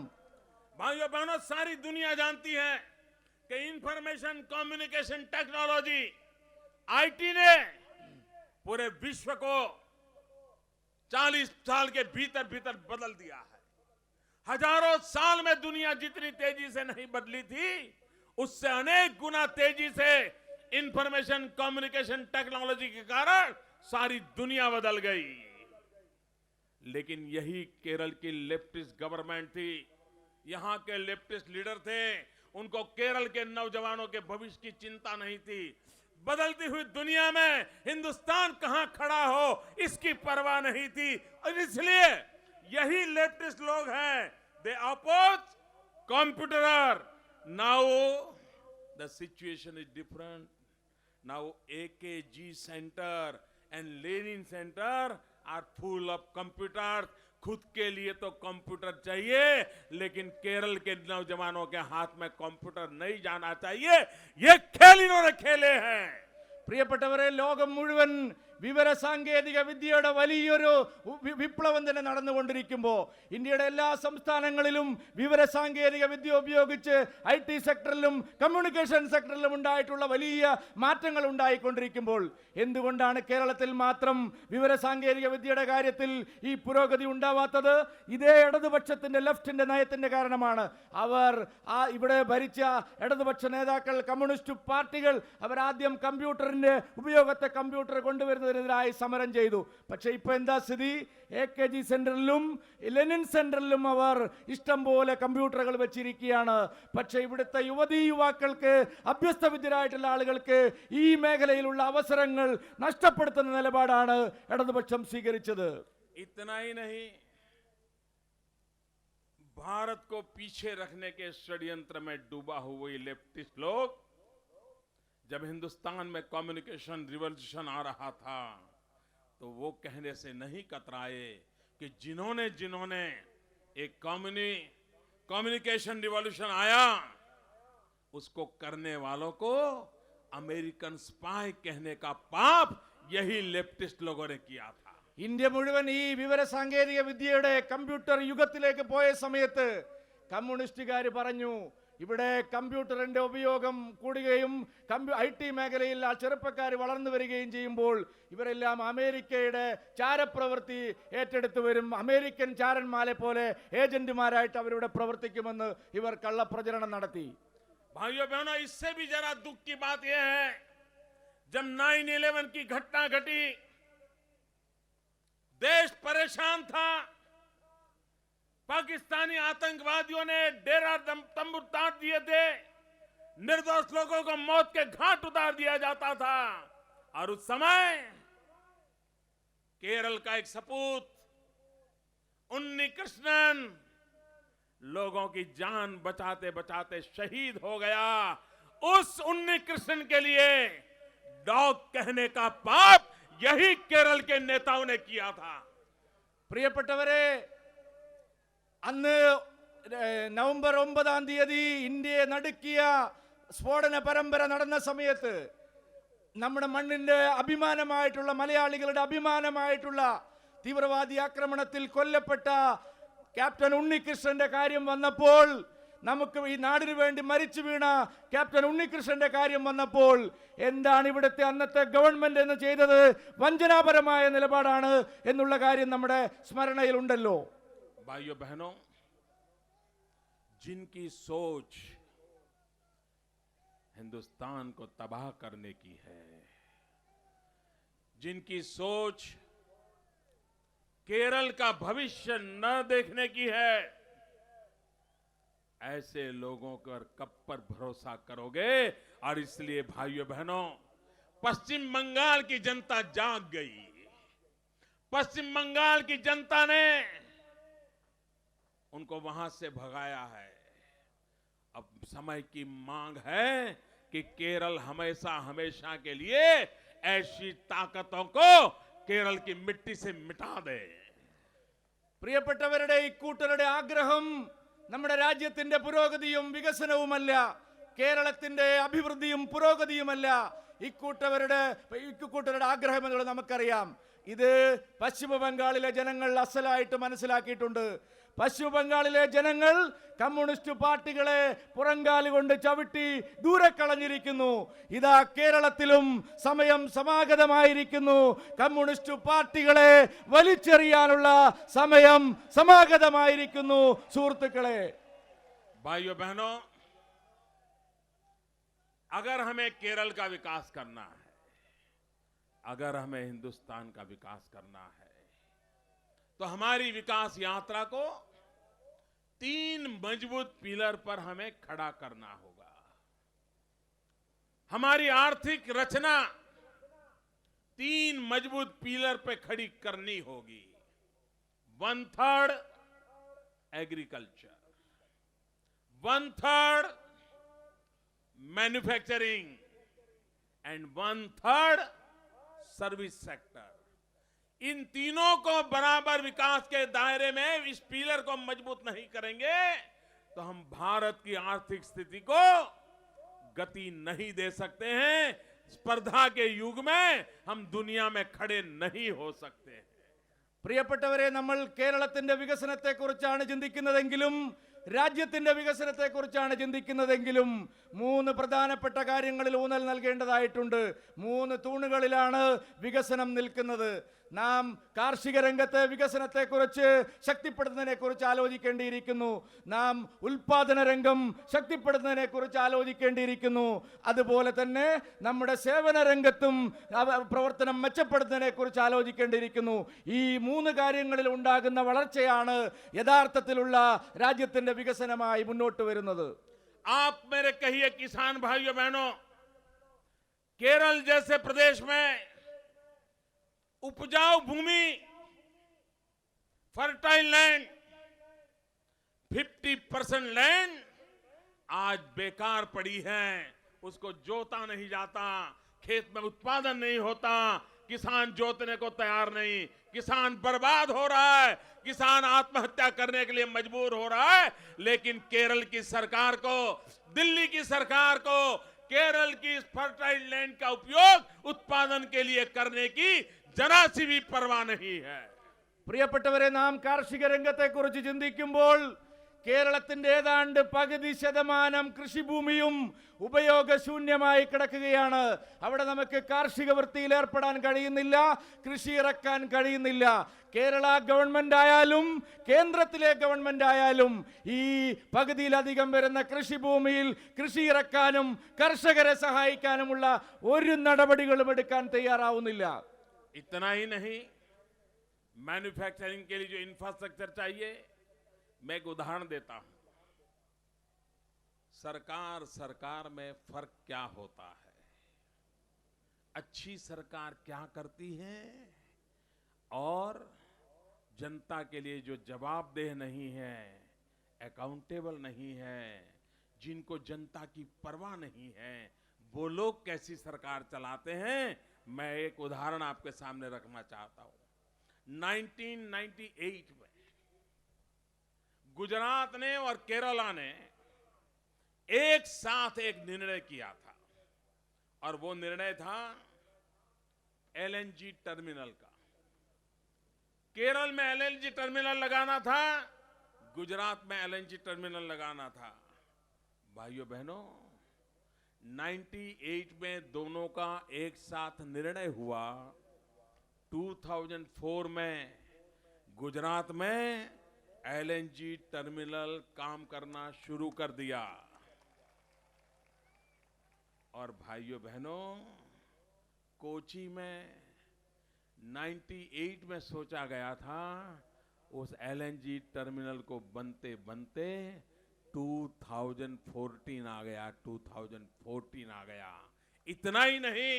भाइयों बहनों, सारी दुनिया जानती है कि इंफॉर्मेशन कम्युनिकेशन टेक्नोलॉजी आईटी ने पूरे विश्व को 40 साल के भीतर बदल दिया है. हजारों साल में दुनिया जितनी तेजी से नहीं बदली थी, उससे अनेक गुना तेजी से इंफॉर्मेशन कम्युनिकेशन टेक्नोलॉजी के कारण सारी दुनिया बदल गई. लेकिन यही केरल की लेफ्टिस्ट गवर्नमेंट थी, यहां के लेफ्टिस्ट लीडर थे, उनको केरल के नौजवानों के भविष्य की चिंता नहीं थी. बदलती हुई दुनिया में हिंदुस्तान कहां खड़ा हो इसकी परवाह नहीं थी. और इसलिए यही लेफ्टिस्ट लोग हैं, they oppose computer. Now the situation is different. Now AKG centre and Lenin centre are full of computers. खुद के लिए तो कंप्यूटर चाहिए, लेकिन केरल के नौजवानों के हाथ में कंप्यूटर नहीं जाना चाहिए. ये खेल इन्होंने खेले हैं. പ്രിയപ്പെട്ടവരെ, ലോകം മുഴുവൻ വിവര സാങ്കേതിക വിദ്യയുടെ വലിയൊരു വിപ്ലവം തന്നെ നടന്നുകൊണ്ടിരിക്കുമ്പോൾ ഇന്ത്യയുടെ എല്ലാ സംസ്ഥാനങ്ങളിലും വിവര സാങ്കേതിക വിദ്യ ഉപയോഗിച്ച് IT സെക്ടറിലും കമ്മ്യൂണിക്കേഷൻ സെക്ടറിലും ഉണ്ടായിട്ടുള്ള വലിയ മാറ്റങ്ങൾ ഉണ്ടായിക്കൊണ്ടിരിക്കുമ്പോൾ എന്തുകൊണ്ടാണ് കേരളത്തിൽ മാത്രം വിവര സാങ്കേതിക വിദ്യയുടെ കാര്യത്തിൽ ഈ പുരോഗതി ഉണ്ടാവാത്തത്? ഇതേ ഇടതുപക്ഷത്തിന്റെ ലെഫ്റ്റിന്റെ നയത്തിന്റെ കാരണമാണ്. അവർ ഇവിടെ ഭരിച്ച ഇടതുപക്ഷ നേതാക്കൾ, കമ്മ്യൂണിസ്റ്റ് പാർട്ടികൾ, അവർ ആദ്യം കമ്പ്യൂട്ടർ കൊണ്ടുവരുന്നത് ചെയ്യുന്നതിനെതിരായി സമരം ചെയ്തു. പക്ഷേ ഇപ്പൊ എന്താ സ്ഥിതി? AKG സെന്ററിലും ലെനിൻ സെന്ററിലും അവർ ഇഷ്ടം പോലെ കമ്പ്യൂട്ടറുകൾ വെച്ചിരിക്കുകയാണ്. പക്ഷേ ഇവിടുത്തെ യുവതീ യുവാക്കൾക്ക്, അഭ്യസ്തവിദ്യരായിട്ടുള്ള ആളുകൾക്ക് ഈ മേഖലയിലുള്ള അവസരങ്ങൾ നഷ്ടപ്പെടുത്തുന്ന നിലപാടാണ് ഇടതുപക്ഷം സ്വീകരിച്ചത്. इतना ही नहीं, भारत को पीछे रखने के षड्यंत्र में डूबा हुए लेफ्टिस्ट लोग जब हिंदुस्तान में कम्युनिकेशन रिवॉल्यूशन आ रहा था तो वो कहने से नहीं कतराए कि जिन्होंने एक कम्युनिकेशन रिवॉल्यूशन आया उसको करने वालों को अमेरिकन स्पाई कहने का पाप यही लेफ्टिस्ट लोगों ने किया था. ഇന്ത്യ മുഴുവൻ ഈ വിവര സാങ്കേതിക വിദ്യയുടെ കമ്പ്യൂട്ടർ യുഗത്തിലേക്ക് പോയ സമയത്ത് കമ്മ്യൂണിസ്റ്റുകാർ പറഞ്ഞു, ഇവിടെ കമ്പ്യൂട്ടറിന്റെ ഉപയോഗം കൂടുകയും IT മേഖലയിൽ ആ ചെറുപ്പക്കാർ വളർന്നു വരികയും ചെയ്യുമ്പോൾ ഇവരെല്ലാം അമേരിക്കയുടെ ചാരപ്രവൃത്തി ഏറ്റെടുത്തു വരും, അമേരിക്കൻ ചാരന്മാരെ പോലെ ഏജന്റുമാരായിട്ട് അവരിവിടെ പ്രവർത്തിക്കുമെന്ന് ഇവർ കള്ളപ്രചരണം നടത്തി. भाइयों बहनों, इससे भी जरा दुख की बात यह है, जब 9/11 की घटना घटी, देश परेशान था, पाकिस्तानी आतंकवादियों ने डेरा तंबू तान दिए थे, निर्दोष लोगों को मौत के घाट उतार दिया जाता था, और उस समय केरल का एक सपूत उन्नी कृष्णन लोगों की जान बचाते बचाते शहीद हो गया. उस उन्नी कृष्णन के लिए डॉग कहने का पाप यही केरल के नेताओं ने किया था. പ്രിയപ്പെട്ടവരെ, അന്ന് നവംബർ 9 ഇന്ത്യയെ നടുക്കിയ സ്ഫോടന പരമ്പര നടന്ന സമയത്ത് നമ്മുടെ മണ്ണിന്റെ അഭിമാനമായിട്ടുള്ള, മലയാളികളുടെ അഭിമാനമായിട്ടുള്ള തീവ്രവാദി ആക്രമണത്തിൽ കൊല്ലപ്പെട്ട ക്യാപ്റ്റൻ ഉണ്ണികൃഷ്ണന്റെ കാര്യം വന്നപ്പോൾ, നമുക്ക് ഈ നാടിനു വേണ്ടി മരിച്ചു വീണ ക്യാപ്റ്റൻ ഉണ്ണികൃഷ്ണന്റെ കാര്യം വന്നപ്പോൾ എന്താണ് ഇവിടുത്തെ അന്നത്തെ ഗവൺമെന്റ് എന്ന് ചെയ്തത്? വഞ്ചനാപരമായ നിലപാടാണ് എന്നുള്ള കാര്യം നമ്മുടെ സ്മരണയിലുണ്ടല്ലോ. भाइयों बहनों, जिनकी सोच हिंदुस्तान को तबाह करने की है, जिनकी सोच केरल का भविष्य न देखने की है, ऐसे लोगों पर कब पर भरोसा करोगे? और इसलिए भाइयों बहनों, पश्चिम बंगाल की जनता जाग गई. पश्चिम बंगाल की जनता ने उनको वहां से भगाया है. अब समय की मांग है कि केरल हमेशा हमेशा के लिए ऐसी ताकतों को केरल की मिट्टी से मिटा दे. പ്രിയപ്പെട്ടവരുടെ, ഇക്കൂട്ടരുടെ ആഗ്രഹം നമ്മുടെ രാജ്യത്തിന്റെ പുരോഗതിയും വികസനവുമല്ല, കേരളത്തിന്റെ അഭിവൃദ്ധിയും പുരോഗതിയുമല്ല. ഇക്കൂട്ടരുടെ ആഗ്രഹം എന്നുള്ളത് നമുക്കറിയാം. ഇത് പശ്ചിമ ബംഗാളിലെ ജനങ്ങൾ അസലായിട്ട് മനസ്സിലാക്കിയിട്ടുണ്ട്. പശ്ചിമ ബംഗാളിലെ ജനങ്ങൾ കമ്മ്യൂണിസ്റ്റ് പാർട്ടികളെ പുറങ്കാല് കൊണ്ട് ചവിട്ടി ദൂരെ കളഞ്ഞിരിക്കുന്നു. ഇതാ കേരളത്തിലും സമയം സമാഗതമായിരിക്കുന്നു. കമ്മ്യൂണിസ്റ്റ് പാർട്ടികളെ വലിച്ചെറിയാനുള്ള സമയം സമാഗതമായിരിക്കുന്നു. സുഹൃത്തുക്കളെ, भाइयों बहनों, अगर हमें केरल का विकास करना है, अगर हमें हिंदुस्तान का विकास करना है, तो हमारी विकास यात्रा को 3 मजबूत पिलर पर हमें खड़ा करना होगा. हमारी आर्थिक रचना 3 मजबूत पिलर पे खड़ी करनी होगी. 1/3 agriculture, 1/3 manufacturing and 1/3 service sector. इन तीनों को बराबर विकास के दायरे में इस पिलर को मजबूत नहीं करेंगे तो हम भारत की आर्थिक स्थिति को गति नहीं दे सकते हैं. स्पर्धा के युग में हम दुनिया में खड़े नहीं हो सकते हैं. പ്രിയപ്പെട്ടവരെ, നമ്മൾ കേരളത്തിന്റെ വികസനത്തെ കുറിച്ചാണ് ചിന്തിക്കുന്നതെങ്കിലും രാജ്യത്തിന്റെ വികസനത്തെക്കുറിച്ചാണ് ചിന്തിക്കുന്നതെങ്കിലും മൂന്ന് പ്രധാനപ്പെട്ട കാര്യങ്ങളിൽ ഊന്നൽ നൽകേണ്ടതായിട്ടുണ്ട്. മൂന്ന് തൂണുകളിലാണ് വികസനം നിൽക്കുന്നത്. നാം കാർഷിക രംഗത്തെ വികസനത്തെക്കുറിച്ച് ശക്തിപ്പെടുത്തുന്നതിനെക്കുറിച്ച് ആലോചിക്കേണ്ടിയിരിക്കുന്നു. നാം ഉൽപാദന രംഗം ശക്തിപ്പെടുത്തുന്നതിനെക്കുറിച്ച് ആലോചിക്കേണ്ടിയിരിക്കുന്നു. അതുപോലെ തന്നെ നമ്മുടെ സേവന രംഗത്തും പ്രവർത്തനം മെച്ചപ്പെടുത്തുന്നതിനെക്കുറിച്ച് ആലോചിക്കേണ്ടിയിരിക്കുന്നു. ഈ മൂന്ന് കാര്യങ്ങളിൽ ഉണ്ടാകുന്ന വളർച്ചയാണ് യഥാർത്ഥത്തിലുള്ള രാജ്യത്തിന്റെ വികസനമായി മുന്നോട്ട് വരുന്നത്. आप मेरे कहिए किसान भाइयों बहनों, केरल जैसे प्रदेश में उपजाऊ भूमि, फर्टाइल लैंड, 50% लैंड आज बेकार पड़ी है. उसको जोता नहीं जाता, खेत में उत्पादन नहीं होता, किसान जोतने को तैयार नहीं, किसान बर्बाद हो रहा है, किसान आत्महत्या करने के लिए मजबूर हो रहा है. लेकिन केरल की सरकार को, दिल्ली की सरकार को केरल की फर्टाइल लैंड का उपयोग उत्पादन के लिए करने की जरा सी भी परवाह नहीं है. പ്രിയപ്പെട്ടവരെ, നാം കാർഷിക രംഗത്തെക്കുറിച്ച് ചിന്തിക്കുമ്പോൾ കേരളത്തിന്റെ ഏതാണ്ട് പകുതി ശതമാനം കൃഷിഭൂമിയും ഉപയോഗശൂന്യമായി കിടക്കുകയാണ്. അവിടെ നമുക്ക് കാർഷിക വൃത്തിയിൽ ഏർപ്പെടാൻ കഴിയുന്നില്ല, കൃഷി ഇറക്കാൻ കഴിയുന്നില്ല. കേരള ഗവൺമെന്റ് ആയാലും കേന്ദ്രത്തിലെ ഗവൺമെന്റ് ആയാലും ഈ പകുതിയിലധികം വരുന്ന കൃഷിഭൂമിയിൽ കൃഷി ഇറക്കാനും കർഷകരെ സഹായിക്കാനുമുള്ള ഒരു നടപടികളും എടുക്കാൻ തയ്യാറാവുന്നില്ല. इतना ही नहीं, मैन्युफैक्चरिंग के लिए जो इंफ्रास्ट्रक्चर चाहिए, मैं एक उदाहरण देता हूं. सरकार में फर्क क्या होता है? अच्छी सरकार क्या करती है और जनता के लिए जो जवाबदेह नहीं है, अकाउंटेबल नहीं है, जिनको जनता की परवाह नहीं है, वो लोग कैसी सरकार चलाते हैं, मैं एक उदाहरण आपके सामने रखना चाहता हूं. 1998 में गुजरात ने और केरला ने एक साथ एक निर्णय किया था और वो निर्णय था एलएनजी टर्मिनल का. केरल में एलएनजी टर्मिनल लगाना था, गुजरात में एलएनजी टर्मिनल लगाना था. भाइयों बहनों, 98 में दोनों का एक साथ निर्णय हुआ. 2004 में गुजरात में एलएनजी टर्मिनल काम करना शुरू कर दिया. और भाइयों बहनों, कोची में 98 में सोचा गया था, उस एलएनजी टर्मिनल को बनते बनते 2014 आ गया. 2014 आ गया. इतना ही नहीं,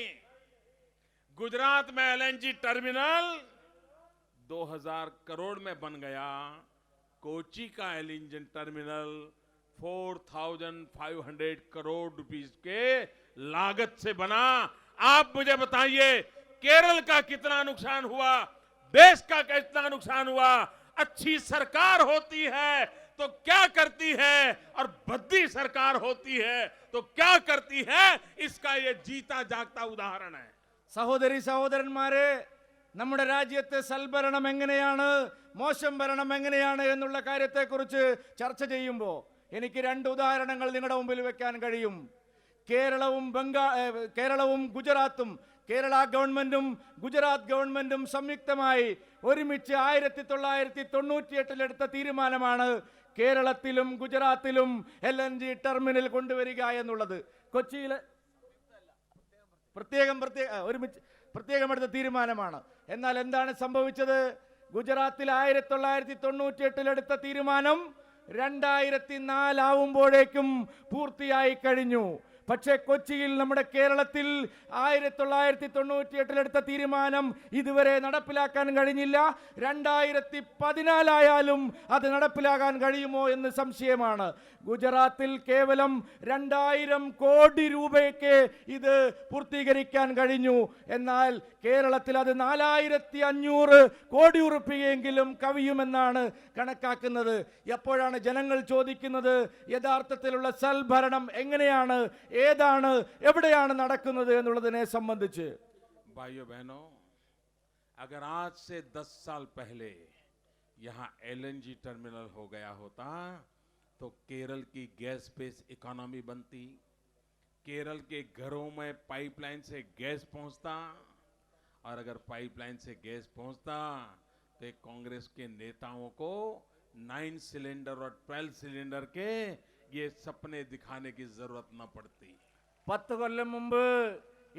गुजरात में एलएनजी टर्मिनल 2000 करोड़ में बन गया. कोची का एलएनजी टर्मिनल 4500 करोड़ रुपीस के लागत से बना. आप मुझे बताइए, केरल का कितना नुकसान हुआ, देश का कितना नुकसान हुआ? अच्छी सरकार होती है तो क्या करती है, और भद्दी सरकार होती है तो क्या करती है, इसका ये जीता जागता उदाहरण है. സഹോദരി സഹോദരന്മാരെ, നമ്മുടെ രാജ്യത്തെ സൽഭരണം എങ്ങനെയാണ്, മോശം ഭരണം എങ്ങനെയാണ് എന്നുള്ള കാര്യത്തെക്കുറിച്ച് ചർച്ച ചെയ്യുമ്പോൾ എനിക്ക് രണ്ട് ഉദാഹരണങ്ങൾ നിങ്ങളുടെ മുമ്പിൽ വെക്കാൻ കഴിയും. കേരളവും ഗുജറാത്തും, കേരള ഗവൺമെന്റും ഗുജറാത്ത് ഗവൺമെന്റും സംയുക്തമായി ഒരുമിച്ച് 1998 എടുത്ത തീരുമാനമാണ് കേരളത്തിലും ഗുജറാത്തിലും LNG ടെർമിനൽ കൊണ്ടുവരിക എന്നുള്ളത്. കൊച്ചിയിലെ പ്രത്യേകം എടുത്ത തീരുമാനമാണ്. എന്നാൽ എന്താണ് സംഭവിച്ചത്? ഗുജറാത്തിൽ 1998 എടുത്ത തീരുമാനം 2004 ആവുമ്പോഴേക്കും പൂർത്തിയായി കഴിഞ്ഞു. പക്ഷേ കൊച്ചിയിൽ, നമ്മുടെ കേരളത്തിൽ 1998 എടുത്ത തീരുമാനം ഇതുവരെ നടപ്പിലാക്കാൻ കഴിഞ്ഞില്ല. 2014 ആയാലും അത് നടപ്പിലാക്കാൻ കഴിയുമോ എന്ന് സംശയമാണ്. ഗുജറാത്തിൽ കേവലം 2000 കോടി രൂപയ്ക്ക് ഇത് പൂർത്തീകരിക്കാൻ കഴിഞ്ഞു. എന്നാൽ കേരളത്തിൽ അത് 4500 കോടി രൂപയെങ്കിലും കവിയുമെന്നാണ് കണക്കാക്കുന്നത്. എപ്പോഴാണ് ജനങ്ങൾ ചോദിക്കുന്നത്, യഥാർത്ഥത്തിലുള്ള സൽഭരണം എങ്ങനെയാണ്, ഏതാണ്, എവിടെയാണ് നടക്കുന്നത് എന്നുള്ളതിനെ സംബന്ധിച്ച്? भाइयों बहनों, अगर आज से 10 साल पहले यहां LNG टर्मिनल हो गया होता तो केरल की गैस बेस्ड इकोनॉमी बनती, केरल के घरों में पाइपलाइन से गैस पहुंचता, और अगर पाइपलाइन से गैस पहुंचता तो एक कांग्रेस के नेताओं को 9 सिलेंडर और 12 सिलेंडर के ये सपने दिखाने की जरूरत न पड़ती। 10 കൊല്ലം മുമ്പ്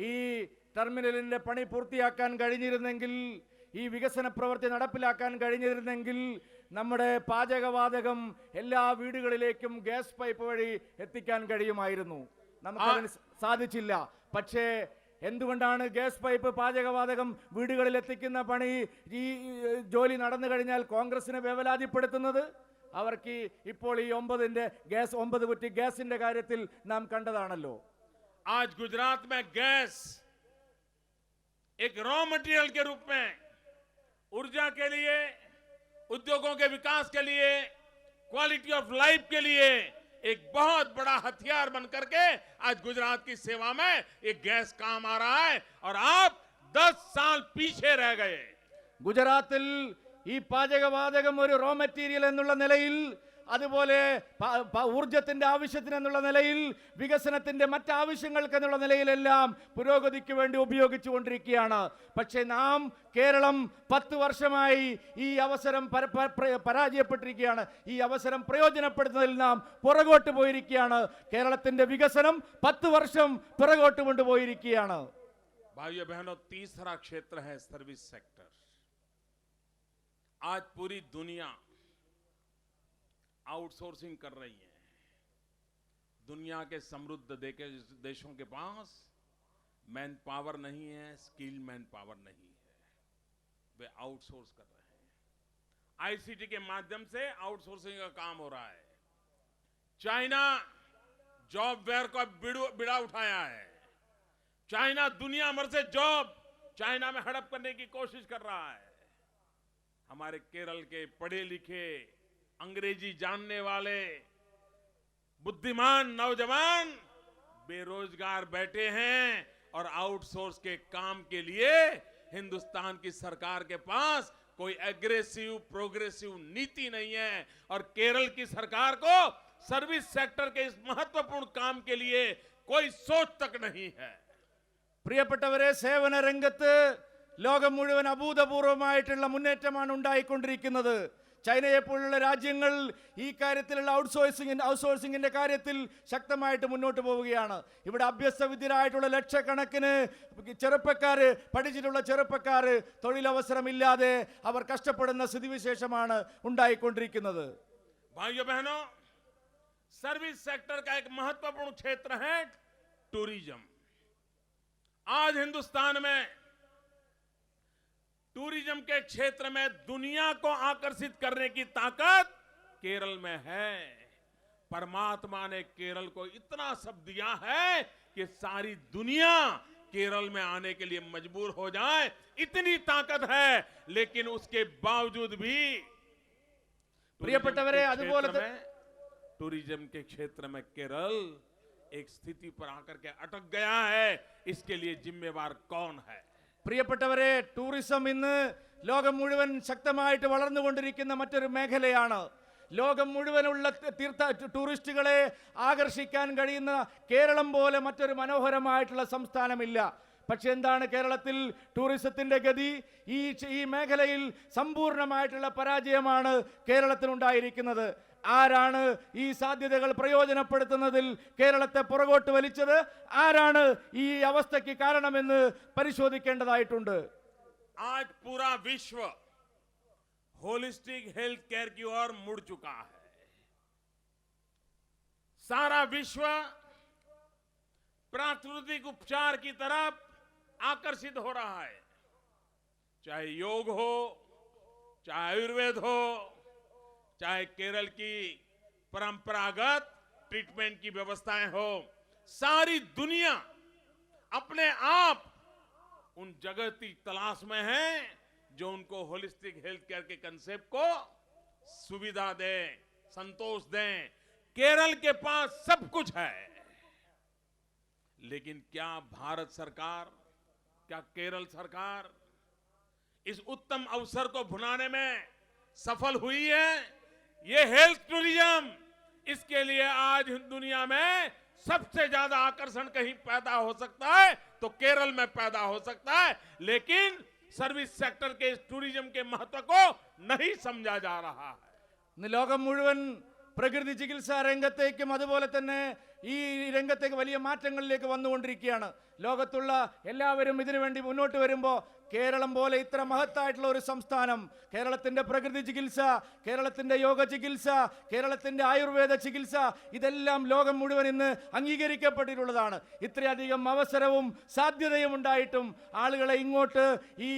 ഈ ടെർമിനലിന്റെ പണി പൂർത്തിയാക്കാൻ കഴിഞ്ഞിരുന്നെങ്കിൽ, ഈ വികസന പ്രവൃത്തി നടപ്പിലാക്കാൻ കഴിഞ്ഞിരുന്നെങ്കിൽ നമ്മുടെ പാചകവാതകം എല്ലാ വീടുകളിലേക്കും ഗ്യാസ് പൈപ്പ് വഴി എത്തിക്കാൻ കഴിയുമായിരുന്നു. നമുക്കതിന് സാധിച്ചില്ല. പക്ഷേ എന്തുകൊണ്ടാണ് ഗ്യാസ് പൈപ്പ് പാചകവാതകം വീടുകളിൽ എത്തിക്കുന്ന പണി, ഈ ജോലി നടന്നു കഴിഞ്ഞാൽ കോൺഗ്രസിനെ വേവലാതിപ്പെടുത്തുന്നത്? അവർക്ക് ഇപ്പോൾ ഈ 9 കുറ്റി ഗ്യാസിന്റെ കാര്യത്തിൽ നാം കണ്ടതാണല്ലോ. आज गुजरात में गैस एक रॉ मटेरियल के रूप में ऊर्जा के लिए, उद्योगों के विकास के लिए, क्वालिटी ऑफ लाइफ के लिए एक बहुत बड़ा हथियार बन करके आज गुजरात की सेवा में ये गैस काम आ रहा है, और आप 10 साल पीछे रह गए. ഗുജറാത്തിൽ ഈ പാചകവാതകം ഒരു റോ മെറ്റീരിയൽ എന്നുള്ള നിലയിൽ, അതുപോലെ ഊർജത്തിന്റെ ആവശ്യത്തിന് എന്നുള്ള നിലയിൽ, വികസനത്തിന്റെ മറ്റാവശ്യങ്ങൾക്ക് എന്നുള്ള നിലയിലെല്ലാം പുരോഗതിക്ക് വേണ്ടി ഉപയോഗിച്ചുകൊണ്ടിരിക്കുകയാണ്. പക്ഷേ നാം കേരളം 10 വർഷമായി ഈ അവസരം പരാജയപ്പെട്ടിരിക്കുകയാണ്. ഈ അവസരം പ്രയോജനപ്പെടുത്തുന്നതിൽ നാം പുറകോട്ട് പോയിരിക്കുകയാണ്. കേരളത്തിന്റെ വികസനം 10 വർഷം പുറകോട്ട് കൊണ്ടുപോയിരിക്കുകയാണ്. भाइयों बहनों, तीसरा क्षेत्र है सर्विस सेक्टर. आज पूरी दुनिया आउटसोर्सिंग कर रही है. दुनिया के समृद्ध देशों के पास मैन पावर नहीं है, स्किल मैन पावर नहीं है, वे आउटसोर्स कर रहे हैं. आईसीटी के माध्यम से आउटसोर्सिंग का काम हो रहा है. चाइना जॉब फेयर का बिड़ा उठाया है. चाइना दुनिया भर से जॉब चाइना में हड़प करने की कोशिश कर रहा है. हमारे केरल के पढ़े लिखे, अंग्रेजी जानने वाले, बुद्धिमान नौजवान बेरोजगार बैठे हैं, और आउटसोर्स के काम के लिए हिंदुस्तान की सरकार के पास कोई एग्रेसिव प्रोग्रेसिव नीति नहीं है. और केरल की सरकार को सर्विस सेक्टर के इस महत्वपूर्ण काम के लिए कोई सोच तक नहीं है. പ്രിയപ്പെട്ടവരെ, സേവന രംഗത്ത് ലോകം മുഴുവൻ അഭൂതപൂർവമായിട്ടുള്ള മുന്നേറ്റമാണ് ഉണ്ടായിക്കൊണ്ടിരിക്കുന്നത്. ചൈനയെ പോലുള്ള രാജ്യങ്ങൾ ഈ കാര്യത്തിലുള്ള ഔട്ട്സോഴ്സിംഗിന്റെ കാര്യത്തിൽ ശക്തമായിട്ട് മുന്നോട്ട് പോവുകയാണ്. ഇവിടെ അഭ്യസ്തവിദ്യരായിട്ടുള്ള ലക്ഷക്കണക്കിന് പഠിച്ചിട്ടുള്ള ചെറുപ്പക്കാർ തൊഴിലവസരമില്ലാതെ അവർ കഷ്ടപ്പെടുന്ന സ്ഥിതിവിശേഷമാണ് ഉണ്ടായിക്കൊണ്ടിരിക്കുന്നത്. भाइयों बहनों, सर्विस सेक्टर का एक महत्वपूर्ण क्षेत्र है टूरिज्म. आज हिंदुस्तान में टूरिज्म के क्षेत्र में दुनिया को आकर्षित करने की ताकत केरल में है. परमात्मा ने केरल को इतना सब दिया है कि सारी दुनिया केरल में आने के लिए मजबूर हो जाए, इतनी ताकत है. लेकिन उसके बावजूद भी പ്രിയപ്പെട്ടവരെ, അതുപോലെ टूरिज्म के क्षेत्र में केरल एक स्थिति पर आकर के अटक गया है. इसके लिए जिम्मेवार कौन है? പ്രിയപ്പെട്ടവരെ, ടൂറിസം ഇന്ന് ലോകം മുഴുവൻ ശക്തമായിട്ട് വളർന്നുകൊണ്ടിരിക്കുന്ന മറ്റൊരു മേഖലയാണ്. ലോകം മുഴുവനുള്ള ടൂറിസ്റ്റുകളെ ആകർഷിക്കാൻ കഴിയുന്ന കേരളം പോലെ മറ്റൊരു മനോഹരമായിട്ടുള്ള സംസ്ഥാനമില്ല. പക്ഷെ എന്താണ് കേരളത്തിൽ ടൂറിസത്തിന്റെ ഗതി? ഈ മേഖലയിൽ സമ്പൂർണ്ണമായിട്ടുള്ള പരാജയമാണ് കേരളത്തിനുണ്ടായിരിക്കുന്നത്. ആരാണ് ഈ സാധ്യതകൾ പ്രയോജനപ്പെടുത്തുന്നതിൽ കേരളത്തെ പുറകോട്ട് വലിച്ചത്? ആരാണ് ഈ അവസ്ഥയ്ക്ക് കാരണമെന്ന് പരിശോധിക്കേണ്ടതായിട്ടുണ്ട്. आज पूरा विश्व होलिस्टिक हेल्थ केयर की ओर मुड़ चुका है. सारा विश्व प्राकृतिक उपचार की तरफ आकर्षित हो रहा है. चाहे योग हो, चाहे आयुर्वेद हो, चाहे केरल की परंपरागत ट्रीटमेंट की व्यवस्थाएं हो, सारी दुनिया अपने आप उन जगह की तलाश में है जो उनको होलिस्टिक हेल्थ केयर के कंसेप्ट को सुविधा दे, संतोष दें. केरल के पास सब कुछ है, लेकिन क्या भारत सरकार, क्या केरल सरकार इस उत्तम अवसर को भुनाने में सफल हुई है? ये हेल्थ टूरिज्म इसके लिए आज दुनिया में सबसे ज्यादा आकर्षण कहीं पैदा हो सकता है तो केरल में पैदा हो सकता है, लेकिन सर्विस सेक्टर के टूरिज्म के महत्व को नहीं समझा जा रहा है। ഇന്ന് ലോകം മുഴുവൻ പ്രകൃതി ചികിത്സാ രംഗത്തേക്കും അതുപോലെ തന്നെ ഈ രംഗത്തേക്ക് വലിയ മാറ്റങ്ങളിലേക്ക് വന്നുകൊണ്ടിരിക്കുകയാണ്. ലോകത്തുള്ള എല്ലാവരും ഇതിനുവേണ്ടി മുന്നോട്ട് വരുമ്പോൾ കേരളം പോലെ ഇത്ര മഹത്തായിട്ടുള്ള ഒരു സംസ്ഥാനം, കേരളത്തിന്റെ പ്രകൃതി ചികിത്സ, കേരളത്തിന്റെ യോഗ ചികിത്സ, കേരളത്തിന്റെ ആയുർവേദ ചികിത്സ, ഇതെല്ലാം ലോകം മുഴുവൻ ഇന്ന് അംഗീകരിക്കപ്പെട്ടിട്ടുള്ളതാണ്. ഇത്രയധികം അവസരവും സാധ്യതയും ഉണ്ടായിട്ടും ആളുകളെ ഇങ്ങോട്ട് ഈ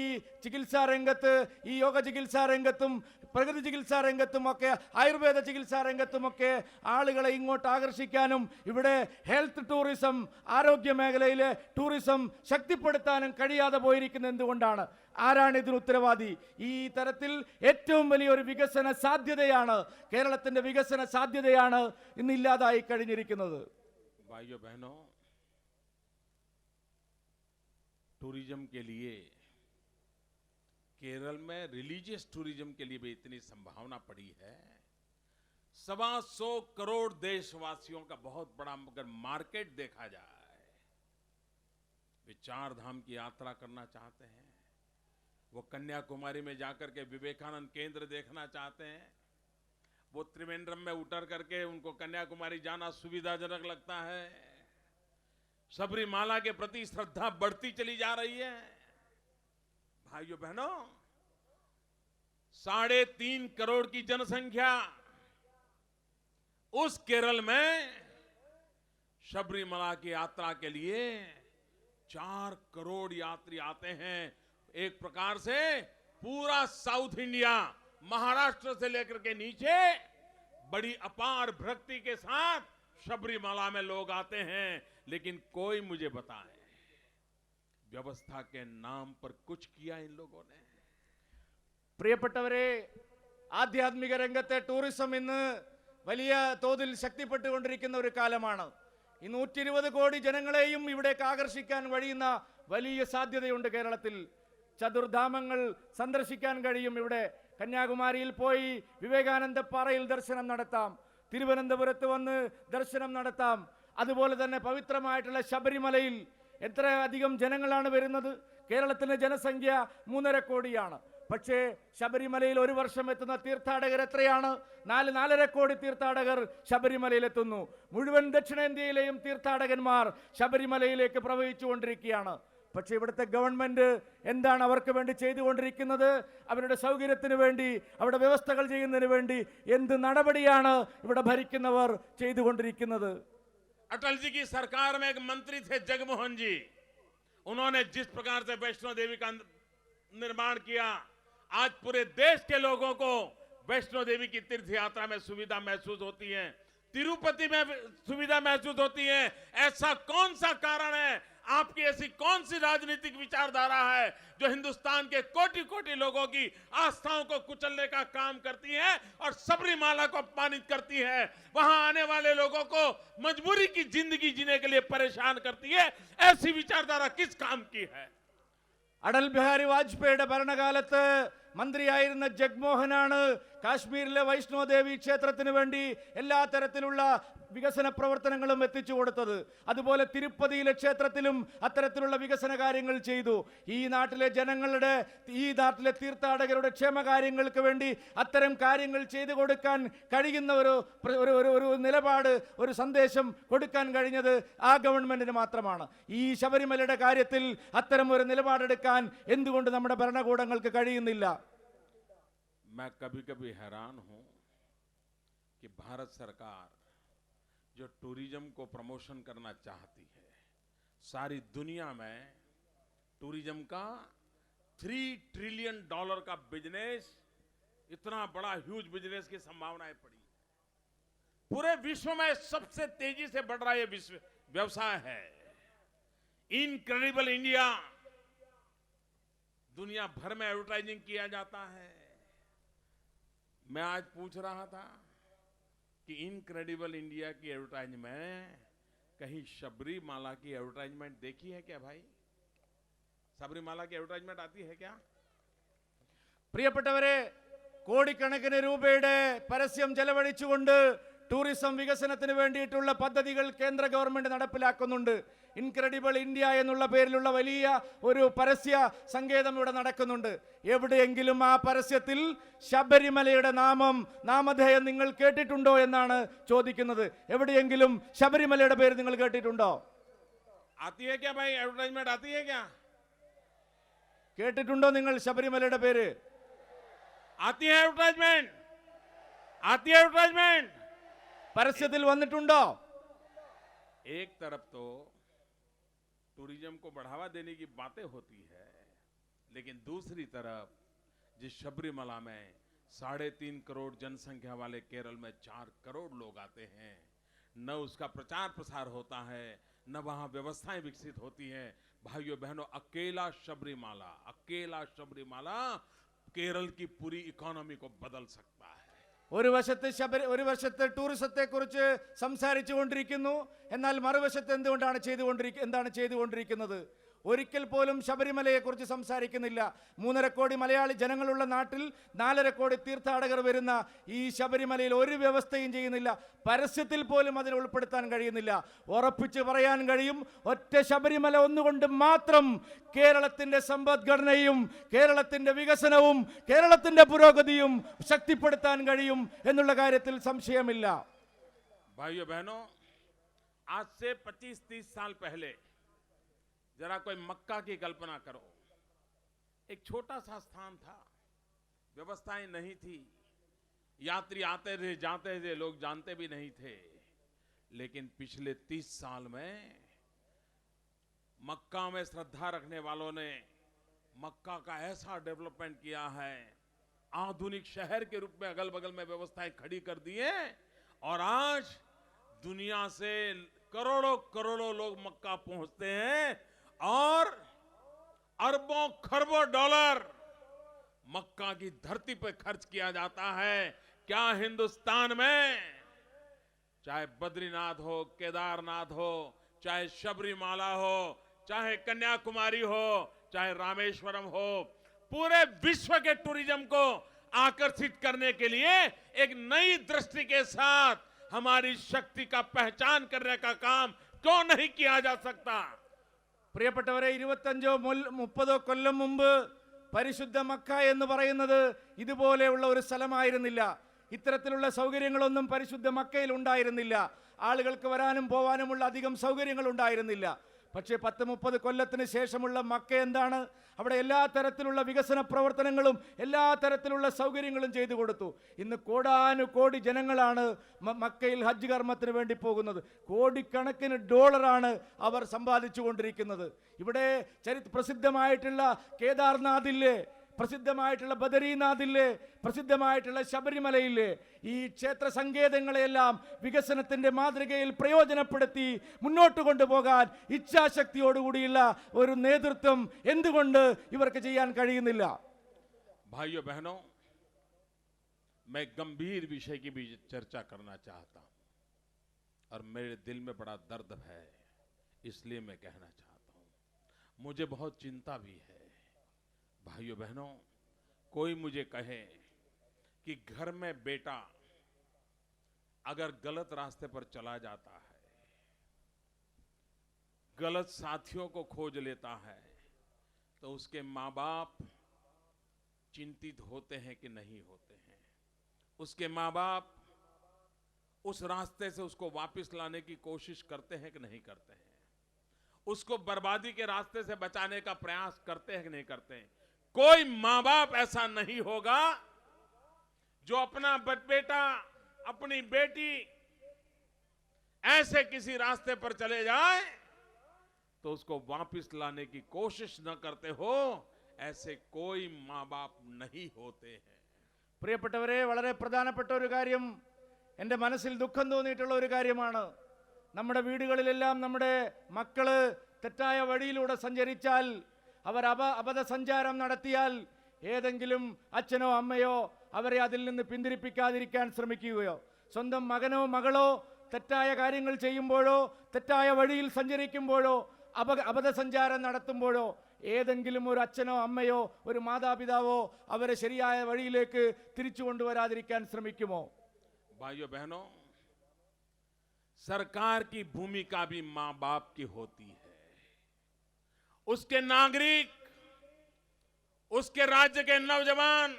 ചികിത്സാ രംഗത്ത്, ഈ യോഗ ചികിത്സാ രംഗത്തും പ്രകൃതി ചികിത്സാ രംഗത്തുമൊക്കെ ആയുർവേദ ചികിത്സാ രംഗത്തുമൊക്കെ ആളുകളെ ഇങ്ങോട്ട് ആകർഷിക്കാനും ഇവിടെ ഹെൽത്ത് ടൂറിസം, ആരോഗ്യ മേഖലയിലെ ടൂറിസം ശക്തിപ്പെടുത്താനും കഴിയാതെ പോയിരിക്കുന്നത് എന്തുകൊണ്ടാണ്? ആരാണ് ഇതിന് ഉത്തരവാദി? ഈ തരത്തിൽ ഏറ്റവും വലിയൊരു വികസന സാധ്യതയാണ്, കേരളത്തിന്റെ വികസന സാധ്യതയാണ് ഇന്നില്ലാതായി കഴിഞ്ഞിരിക്കുന്നത്. भाइयों बहनों, टूरिज्म के लिए केरल में रिलीजियस टूरिज्म के लिए भी इतनी संभावना पड़ी है। 125 करोड़ देशवासियों का बहुत बड़ा अगर मार्केट देखा जाए, वे 4 धाम की यात्रा करना चाहते हैं, वो कन्याकुमारी में जाकर के विवेकानंद केंद्र देखना चाहते हैं, वो त्रिवेंद्रम में उतर करके उनको कन्याकुमारी जाना सुविधाजनक लगता है, सबरीमाला के प्रति श्रद्धा बढ़ती चली जा रही है। भाइयों बहनों, 3.5 करोड़ की जनसंख्या उस केरल में सबरीमाला की यात्रा के लिए 4 करोड़ यात्री आते हैं। एक प्रकार से पूरा साउथ इंडिया, महाराष्ट्र से लेकर के नीचे बड़ी अपार भक्ति के साथ सबरीमाला में लोग आते हैं, लेकिन कोई मुझे बताए व्यवस्था के नाम पर कुछ किया इन लोगों ने? പ്രിയപ്പെട്ടവരെ, ആധ്യാത്മിക രംഗത്തെ ടൂറിസം ഇന്ന് വലിയ തോതിൽ ശക്തിപ്പെട്ടുകൊണ്ടിരിക്കുന്ന ഒരു കാലമാണ്. ഈ 120 കോടി ജനങ്ങളെയും ഇവിടേക്ക് ആകർഷിക്കാൻ കഴിയുന്ന വലിയ സാധ്യതയുണ്ട് കേരളത്തിൽ. ചതുർധാമങ്ങൾ സന്ദർശിക്കാൻ കഴിയും. ഇവിടെ കന്യാകുമാരിയിൽ പോയി വിവേകാനന്ദ പാറയിൽ ദർശനം നടത്താം, തിരുവനന്തപുരത്ത് വന്ന് ദർശനം നടത്താം. അതുപോലെ തന്നെ പവിത്രമായിട്ടുള്ള ശബരിമലയിൽ എത്ര അധികം ജനങ്ങളാണ് വരുന്നത്? കേരളത്തിന്റെ ജനസംഖ്യ 3.5 കോടിയാണ്. പക്ഷേ ശബരിമലയിൽ ഒരു വർഷം എത്തുന്ന തീർത്ഥാടകർ എത്രയാണ്? 4-4.5 കോടി തീർത്ഥാടകർ ശബരിമലയിൽ എത്തുന്നു. മുഴുവൻ ദക്ഷിണേന്ത്യയിലെയും തീർത്ഥാടകന്മാർ ശബരിമലയിലേക്ക് പ്രവഹിച്ചുകൊണ്ടിരിക്കുകയാണ്. പക്ഷേ ഇവിടുത്തെ ഗവൺമെന്റ് എന്താണ് അവർക്ക് വേണ്ടി ചെയ്തുകൊണ്ടിരിക്കുന്നത്? അവരുടെ സൗകര്യത്തിന് വേണ്ടി, അവിടെ വ്യവസ്ഥകൾ ചെയ്യുന്നതിന് വേണ്ടി എന്ത് നടപടിയാണ് ഇവിടെ ഭരിക്കുന്നവർ ചെയ്തുകൊണ്ടിരിക്കുന്നത്? अटल जी की सरकार में एक मंत्री थे जगमोहन जी, उन्होंने जिस प्रकार से वैष्णो देवी का निर्माण किया, आज पूरे देश के लोगों को वैष्णो देवी की तीर्थ यात्रा में सुविधा महसूस होती है, तिरुपति में सुविधा महसूस होती है। ऐसा कौन सा कारण है, आपकी ऐसी कौन सी राजनीतिक विचारधारा है जो हिंदुस्तान के कोटि कोटि लोगों की आस्थाओं को कुचलने का काम करती है और सबरीमाला को अपमानित करती है, वहां आने वाले लोगों को मजबूरी की जिंदगी जीने के लिए परेशान करती है? ऐसी विचारधारा किस काम की है? അടൽ ബിഹാരി വാജ്പേയിയുടെ ഭരണകാലത്ത് മന്ത്രിയായിരുന്ന ജഗ്മോഹനാണ് കാശ്മീരിലെ വൈഷ്ണോ ദേവി ക്ഷേത്രത്തിന് വേണ്ടി എല്ലാ തരത്തിലുള്ള വികസന പ്രവർത്തനങ്ങളും എത്തിച്ചു കൊടുത്തത്. അതുപോലെ തിരുപ്പതിയിലെ ക്ഷേത്രത്തിലും അത്തരത്തിലുള്ള വികസന കാര്യങ്ങൾ ചെയ്തു. ഈ നാട്ടിലെ ജനങ്ങളുടെ, ഈ നാട്ടിലെ തീർത്ഥാടകരുടെ ക്ഷേമകാര്യങ്ങൾക്ക് വേണ്ടി അത്തരം കാര്യങ്ങൾ ചെയ്തു കൊടുക്കാൻ കഴിയുന്ന ഒരു നിലപാട്, ഒരു സന്ദേശം കൊടുക്കാൻ കഴിഞ്ഞത് ആ ഗവൺമെന്റിന് മാത്രമാണ്. ഈ ശബരിമലയുടെ കാര്യത്തിൽ അത്തരം ഒരു നിലപാടെടുക്കാൻ എന്തുകൊണ്ട് നമ്മുടെ ഭരണകൂടങ്ങൾക്ക് കഴിയുന്നില്ല? मैं कभी कभी हैरान हूं कि भारत सरकार जो टूरिज्म को प्रमोशन करना चाहती है, सारी दुनिया में टूरिज्म का $3 ट्रिलियन का बिजनेस, इतना बड़ा ह्यूज बिजनेस की संभावनाएं पड़ी, पूरे विश्व में सबसे तेजी से बढ़ रहा यह विश्व व्यवसाय है। इनक्रेडिबल इंडिया दुनिया भर में एडवर्टाइजिंग किया जाता है। मैं आज पूछ रहा था कि इनक्रेडिबल इंडिया की एडवर्टाइजमेंट कहीं शबरीमाला की एडवर्टाइजमेंट देखी है क्या भाई? शबरीमाला की एडवर्टाइजमेंट आती है क्या? പ്രിയപ്പെട്ടവരെ, കോടിക്കണക്കിന് രൂപയുടെ പരസ്യം ചെലവഴിച്ചുകൊണ്ട് ടൂറിസം വികസനത്തിന് വേണ്ടിയിട്ടുള്ള പദ്ധതികൾ കേന്ദ്ര ഗവൺമെന്റ് നടപ്പിലാക്കുന്നുണ്ട്. ഇൻക്രെഡിബിൾ ഇന്ത്യ എന്നുള്ള പേരിലുള്ള വലിയ ഒരു പരസ്യ സങ്കേതം ഇവിടെ നടക്കുന്നുണ്ട്. എവിടെയെങ്കിലും ആ പരസ്യത്തിൽ ശബരിമലയുടെ നാമധേയം നിങ്ങൾ കേട്ടിട്ടുണ്ടോ എന്നാണ് ചോദിക്കുന്നത്. എവിടെയെങ്കിലും ശബരിമലയുടെ പേര് നിങ്ങൾ കേട്ടിട്ടുണ്ടോ? आती है क्या भाई, एडवर्टाइजमेंट आती है क्या? കേട്ടിട്ടുണ്ടോ നിങ്ങൾ ശബരിമലയുടെ പേര്? आती है एडवर्टाइजमेंट, आती है एडवर्टाइजमेंट. പരസ്യത്തിൽ വന്നിട്ടുണ്ടോ? एक तरफ तो टूरिज्म को बढ़ावा देने की बातें होती है, लेकिन दूसरी तरफ जिस शबरीमला में 3.5 करोड़ जनसंख्या वाले केरल में 4 करोड़ लोग आते हैं, न उसका प्रचार प्रसार होता है, न वहां व्यवस्थाएं विकसित होती हैं. भाइयों बहनों, अकेला शबरीमाला केरल की पूरी इकोनॉमी को बदल सकता है. ഒരു വശത്ത് ടൂറിസത്തെ കുറിച്ച് സംസാരിച്ചു കൊണ്ടിരിക്കുന്നു, എന്നാൽ മറുവശത്ത് എന്താണ് ചെയ്തുകൊണ്ടിരിക്കുന്നത്? ഒരിക്കൽ പോലും ശബരിമലയെ കുറിച്ച് സംസാരിക്കുന്നില്ല. 3.5 കോടി മലയാളി ജനങ്ങളുള്ള നാട്ടിൽ 4.5 കോടി തീർത്ഥാടകർ വരുന്ന ഈ ശബരിമലയിൽ ഒരു വ്യവസ്ഥയും ചെയ്യുന്നില്ല. പരസ്യത്തിൽ പോലും അതിനെ ഉൾപ്പെടുത്താൻ കഴിയുന്നില്ല. ഉറപ്പിച്ച് പറയാൻ കഴിയും, ഒറ്റ ശബരിമല ഒന്നുകൊണ്ട് മാത്രം കേരളത്തിന്റെ സമ്പദ്ഘടനയും കേരളത്തിന്റെ വികസനവും കേരളത്തിന്റെ പുരോഗതിയും ശക്തിപ്പെടുത്താൻ കഴിയും എന്നുള്ള കാര്യത്തിൽ സംശയമില്ല. भाइयों बहनों, आज से 25-30 साल पहले जरा कोई मक्का की कल्पना करो. एक छोटा सा स्थान था, व्यवस्थाएं नहीं थी, यात्री आते थे जाते थे, लोग जानते भी नहीं थे. लेकिन पिछले 30 साल में मक्का में श्रद्धा रखने वालों ने मक्का का ऐसा डेवलपमेंट किया है, आधुनिक शहर के रूप में अगल बगल में व्यवस्थाएं खड़ी कर दी हैं, और आज दुनिया से करोड़ों करोड़ों लोग मक्का पहुंचते हैं और अरबों खरबों डॉलर मक्का की धरती पर खर्च किया जाता है. क्या हिंदुस्तान में चाहे बद्रीनाथ हो, केदारनाथ हो, चाहे शबरीमाला हो, चाहे कन्याकुमारी हो, चाहे रामेश्वरम हो, पूरे विश्व के टूरिज्म को आकर्षित करने के लिए एक नई दृष्टि के साथ हमारी शक्ति का पहचान करने का काम क्यों नहीं किया जा सकता? പ്രിയപ്പെട്ടവരെ, 25-30 കൊല്ലം മുമ്പ് പരിശുദ്ധ മക്ക എന്ന് പറയുന്നത് ഇതുപോലെയുള്ള ഒരു സ്ഥലമായിരുന്നില്ല. ഇത്തരത്തിലുള്ള സൗകര്യങ്ങളൊന്നും പരിശുദ്ധ മക്കയിൽ ഉണ്ടായിരുന്നില്ല. ആളുകൾക്ക് വരാനും പോവാനുമുള്ള അധികം സൗകര്യങ്ങൾ ഉണ്ടായിരുന്നില്ല. പക്ഷേ 10-30 കൊല്ലത്തിന് ശേഷമുള്ള മക്ക എന്താണ്? അവിടെ എല്ലാ തരത്തിലുള്ള വികസന പ്രവർത്തനങ്ങളും എല്ലാ തരത്തിലുള്ള സൗകര്യങ്ങളും ചെയ്തു കൊടുത്തു. ഇന്ന് കോടാനുകോടി ജനങ്ങളാണ് മക്കയിൽ ഹജ്ജ് കർമ്മത്തിന് വേണ്ടി പോകുന്നത്. കോടിക്കണക്കിന് ഡോളറാണ് അവർ സമ്പാദിച്ചു കൊണ്ടിരിക്കുന്നത്. ഇവിടെ പ്രസിദ്ധമായിട്ടുള്ള കേദാർനാഥില്ലേ, പ്രസിദ്ധമായിട്ടുള്ള ബദരീനാഥില്ലേ, പ്രസിദ്ധമായിട്ടുള്ള ശബരിമലയില്ലേ, ഈ ക്ഷേത്ര സങ്കേതങ്ങളെയെല്ലാം വികസനത്തിന്റെ മാതൃകയിൽ പ്രയോജനപ്പെടുത്തി മുന്നോട്ട് കൊണ്ടുപോകാൻ ഇച്ഛാശക്തിയോടുകൂടിയുള്ള ഒരു നേതൃത്വം എന്തുകൊണ്ട് ഇവർക്ക് ചെയ്യാൻ കഴിയുന്നില്ല? भाइयों बहनों, मैं गंभीर विषय की भी चर्चा करना चाहता हूं और मेरे दिल में बड़ा दर्द है, इसलिए मैं कहना चाहता हूं. मुझे बहुत चिंता भी है. भाइयों बहनों, कोई मुझे कहे कि घर में बेटा अगर गलत रास्ते पर चला जाता है, गलत साथियों को खोज लेता है, तो उसके माँ बाप चिंतित होते हैं कि नहीं होते हैं? उसके माँ बाप उस रास्ते से उसको वापस लाने की कोशिश करते हैं कि नहीं करते हैं? उसको बर्बादी के रास्ते से बचाने का प्रयास करते हैं कि नहीं करते हैं? कोई माँ बाप ऐसा नहीं होगा जो अपना बेटा, अपनी बेटी ऐसे किसी रास्ते पर चले जाए तो उसको वापस लाने की कोशिश न करते हो. ऐसे कोई माँ बाप नहीं होते हैं. പ്രിയപ്പെട്ടവരെ, വളരെ പ്രധാനപ്പെട്ട ഒരു കാര്യം, എൻ്റെ മനസ്സിൽ ദുഃഖം തോന്നിയിട്ടുള്ള ഒരു കാര്യമാണ്. നമ്മുടെ വീടുകളിലെല്ലാം നമ്മുടെ മക്കള് തെറ്റായ വഴിയിലൂടെ സഞ്ചരിച്ചാൽ, അവർ അബദ്ധസഞ്ചാരം നടത്തിയാൽ, ഏതെങ്കിലും അച്ഛനോ അമ്മയോ അവരെ അതിൽ നിന്ന് പിന്തിരിപ്പിക്കാതിരിക്കാൻ ശ്രമിക്കുകയോ, സ്വന്തം മകനോ മകളോ തെറ്റായ കാര്യങ്ങൾ ചെയ്യുമ്പോഴോ തെറ്റായ വഴിയിൽ സഞ്ചരിക്കുമ്പോഴോ അബദ്ധസഞ്ചാരം നടത്തുമ്പോഴോ ഏതെങ്കിലും ഒരു അച്ഛനോ അമ്മയോ ഒരു മാതാപിതാവോ അവരെ ശരിയായ വഴിയിലേക്ക് തിരിച്ചു കൊണ്ടുവരാതിരിക്കാൻ ശ്രമിക്കുമോ? भाइयों बहनों, सरकार की भूमिका भी मां बाप की होती है। उसके नागरिक, उसके राज्य के नौजवान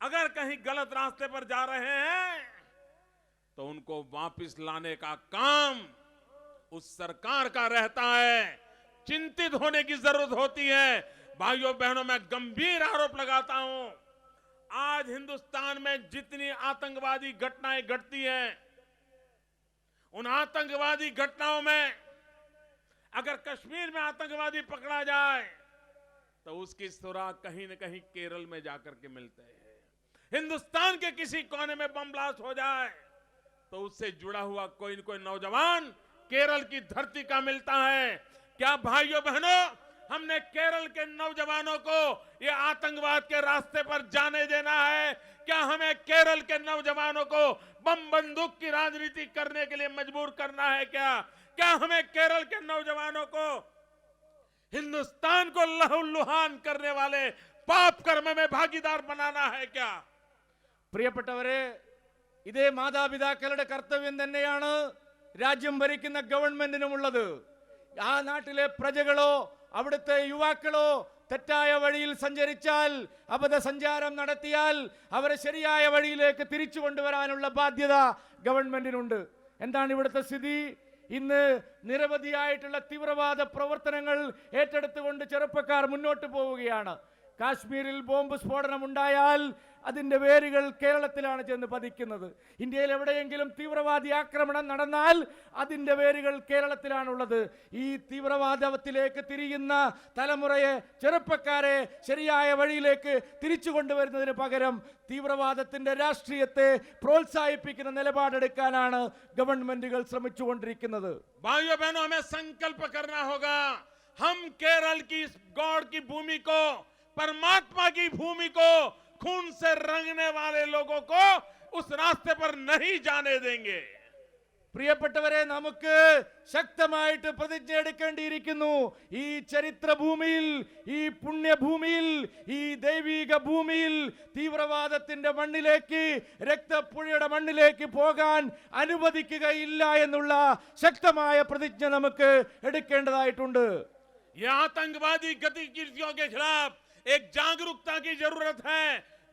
अगर कहीं गलत रास्ते पर जा रहे हैं तो उनको वापस लाने का काम उस सरकार का रहता है। चिंतित होने की जरूरत होती है। भाइयों बहनों, मैं गंभीर आरोप लगाता हूं, आज हिंदुस्तान में जितनी आतंकवादी घटनाएं घटती हैं, उन आतंकवादी घटनाओं में अगर कश्मीर में आतंकवादी पकड़ा जाए तो उसकी सुराग कहीं न कहीं केरल में जाकर के मिलते हैं। हिंदुस्तान के किसी कोने में बम ब्लास्ट हो जाए तो उससे जुड़ा हुआ कोई न कोई नौजवान केरल की धरती का मिलता है। क्या भाइयों बहनों, हमने केरल के नौजवानों को ये आतंकवाद के रास्ते पर जाने देना है? क्या हमें केरल के नौजवानों को बम बंदूक की राजनीति करने के लिए मजबूर करना है? क्या हमें केरल के नौजवानों को हिंदुस्तान को लहूलुहान करने वाले पाप कर्म में भागीदार बनाना है क्या? പ്രിയപ്പെട്ടവരെ, ഇതേ മാതാപിതാക്കളുടെ കർത്തവ്യം തന്നെയാണ് രാജ്യം ഭരിക്കുന്ന ഗവൺമെന്റിനുമുള്ളത്. ആ നാട്ടിലെ പ്രജകളോ അവിടുത്തെ യുവാക്കളോ തെറ്റായ വഴിയിൽ സഞ്ചരിച്ചാൽ, അബദ്ധ സഞ്ചാരം നടത്തിയാൽ അവരെ ശരിയായ വഴിയിലേക്ക് തിരിച്ചു കൊണ്ടുവരാനുള്ള ബാധ്യത ഗവൺമെന്റിനുണ്ട്. എന്താണ് ഇവിടുത്തെ സ്ഥിതി? ഇന്ന് നിരവധിയായിട്ടുള്ള തീവ്രവാദ പ്രവർത്തനങ്ങൾ ഏറ്റെടുത്തുകൊണ്ട് ചെറുപ്പക്കാർ മുന്നോട്ട് പോവുകയാണ്. കാശ്മീരിൽ ബോംബ് സ്ഫോടനം ഉണ്ടായാൽ അതിന്റെ വേരുകൾ കേരളത്തിലാണ് ചെന്ന് പതിക്കുന്നത്. ഇന്ത്യയിൽ എവിടെയെങ്കിലും തീവ്രവാദി ആക്രമണം നടന്നാൽ അതിന്റെ വേരുകൾ കേരളത്തിലാണുള്ളത്. ഈ തീവ്രവാദത്തിലേക്ക് തിരിയുന്ന തലമുറയെ, ചെറുപ്പക്കാരെ ശരിയായ വഴിയിലേക്ക് തിരിച്ചു കൊണ്ടുവരുന്നതിന് പകരം തീവ്രവാദത്തിന്റെ രാഷ്ട്രീയത്തെ പ്രോത്സാഹിപ്പിക്കുന്ന നിലപാടെടുക്കാനാണ് ഗവൺമെന്റുകൾ ശ്രമിച്ചുകൊണ്ടിരിക്കുന്നത്. भाइयों बहनों, हमें संकल्प करना होगा, हम केरल की इस गॉड की भूमि को, परमात्मा की भूमि को खून से रंगने वाले लोगों को उस रास्ते पर नहीं जाने देंगे. പ്രിയപ്പെട്ടവരെ, നമുക്ക് ശക്തമായിട്ട് പ്രതിജ്ഞ എടുക്കേണ്ടിയിരിക്കുന്നു. ഈ ചരിത്ര ഭൂമിയിൽ, ഈ പുണ്യഭൂമിയിൽ, ഈ ദൈവിക ഭൂമിയിൽ തീവ്രവാദത്തിന്റെ മണ്ണിലേക്ക്, രക്തപ്പുഴയുടെ മണ്ണിലേക്ക് പോകാൻ അനുവദിക്കുകയില്ല എന്നുള്ള ശക്തമായ പ്രതിജ്ഞ നമുക്ക് എടുക്കേണ്ടതായിട്ടുണ്ട്. ये आतंकवादी गतिविधियों के खिलाफ एक जागरूकता की जरूरत है.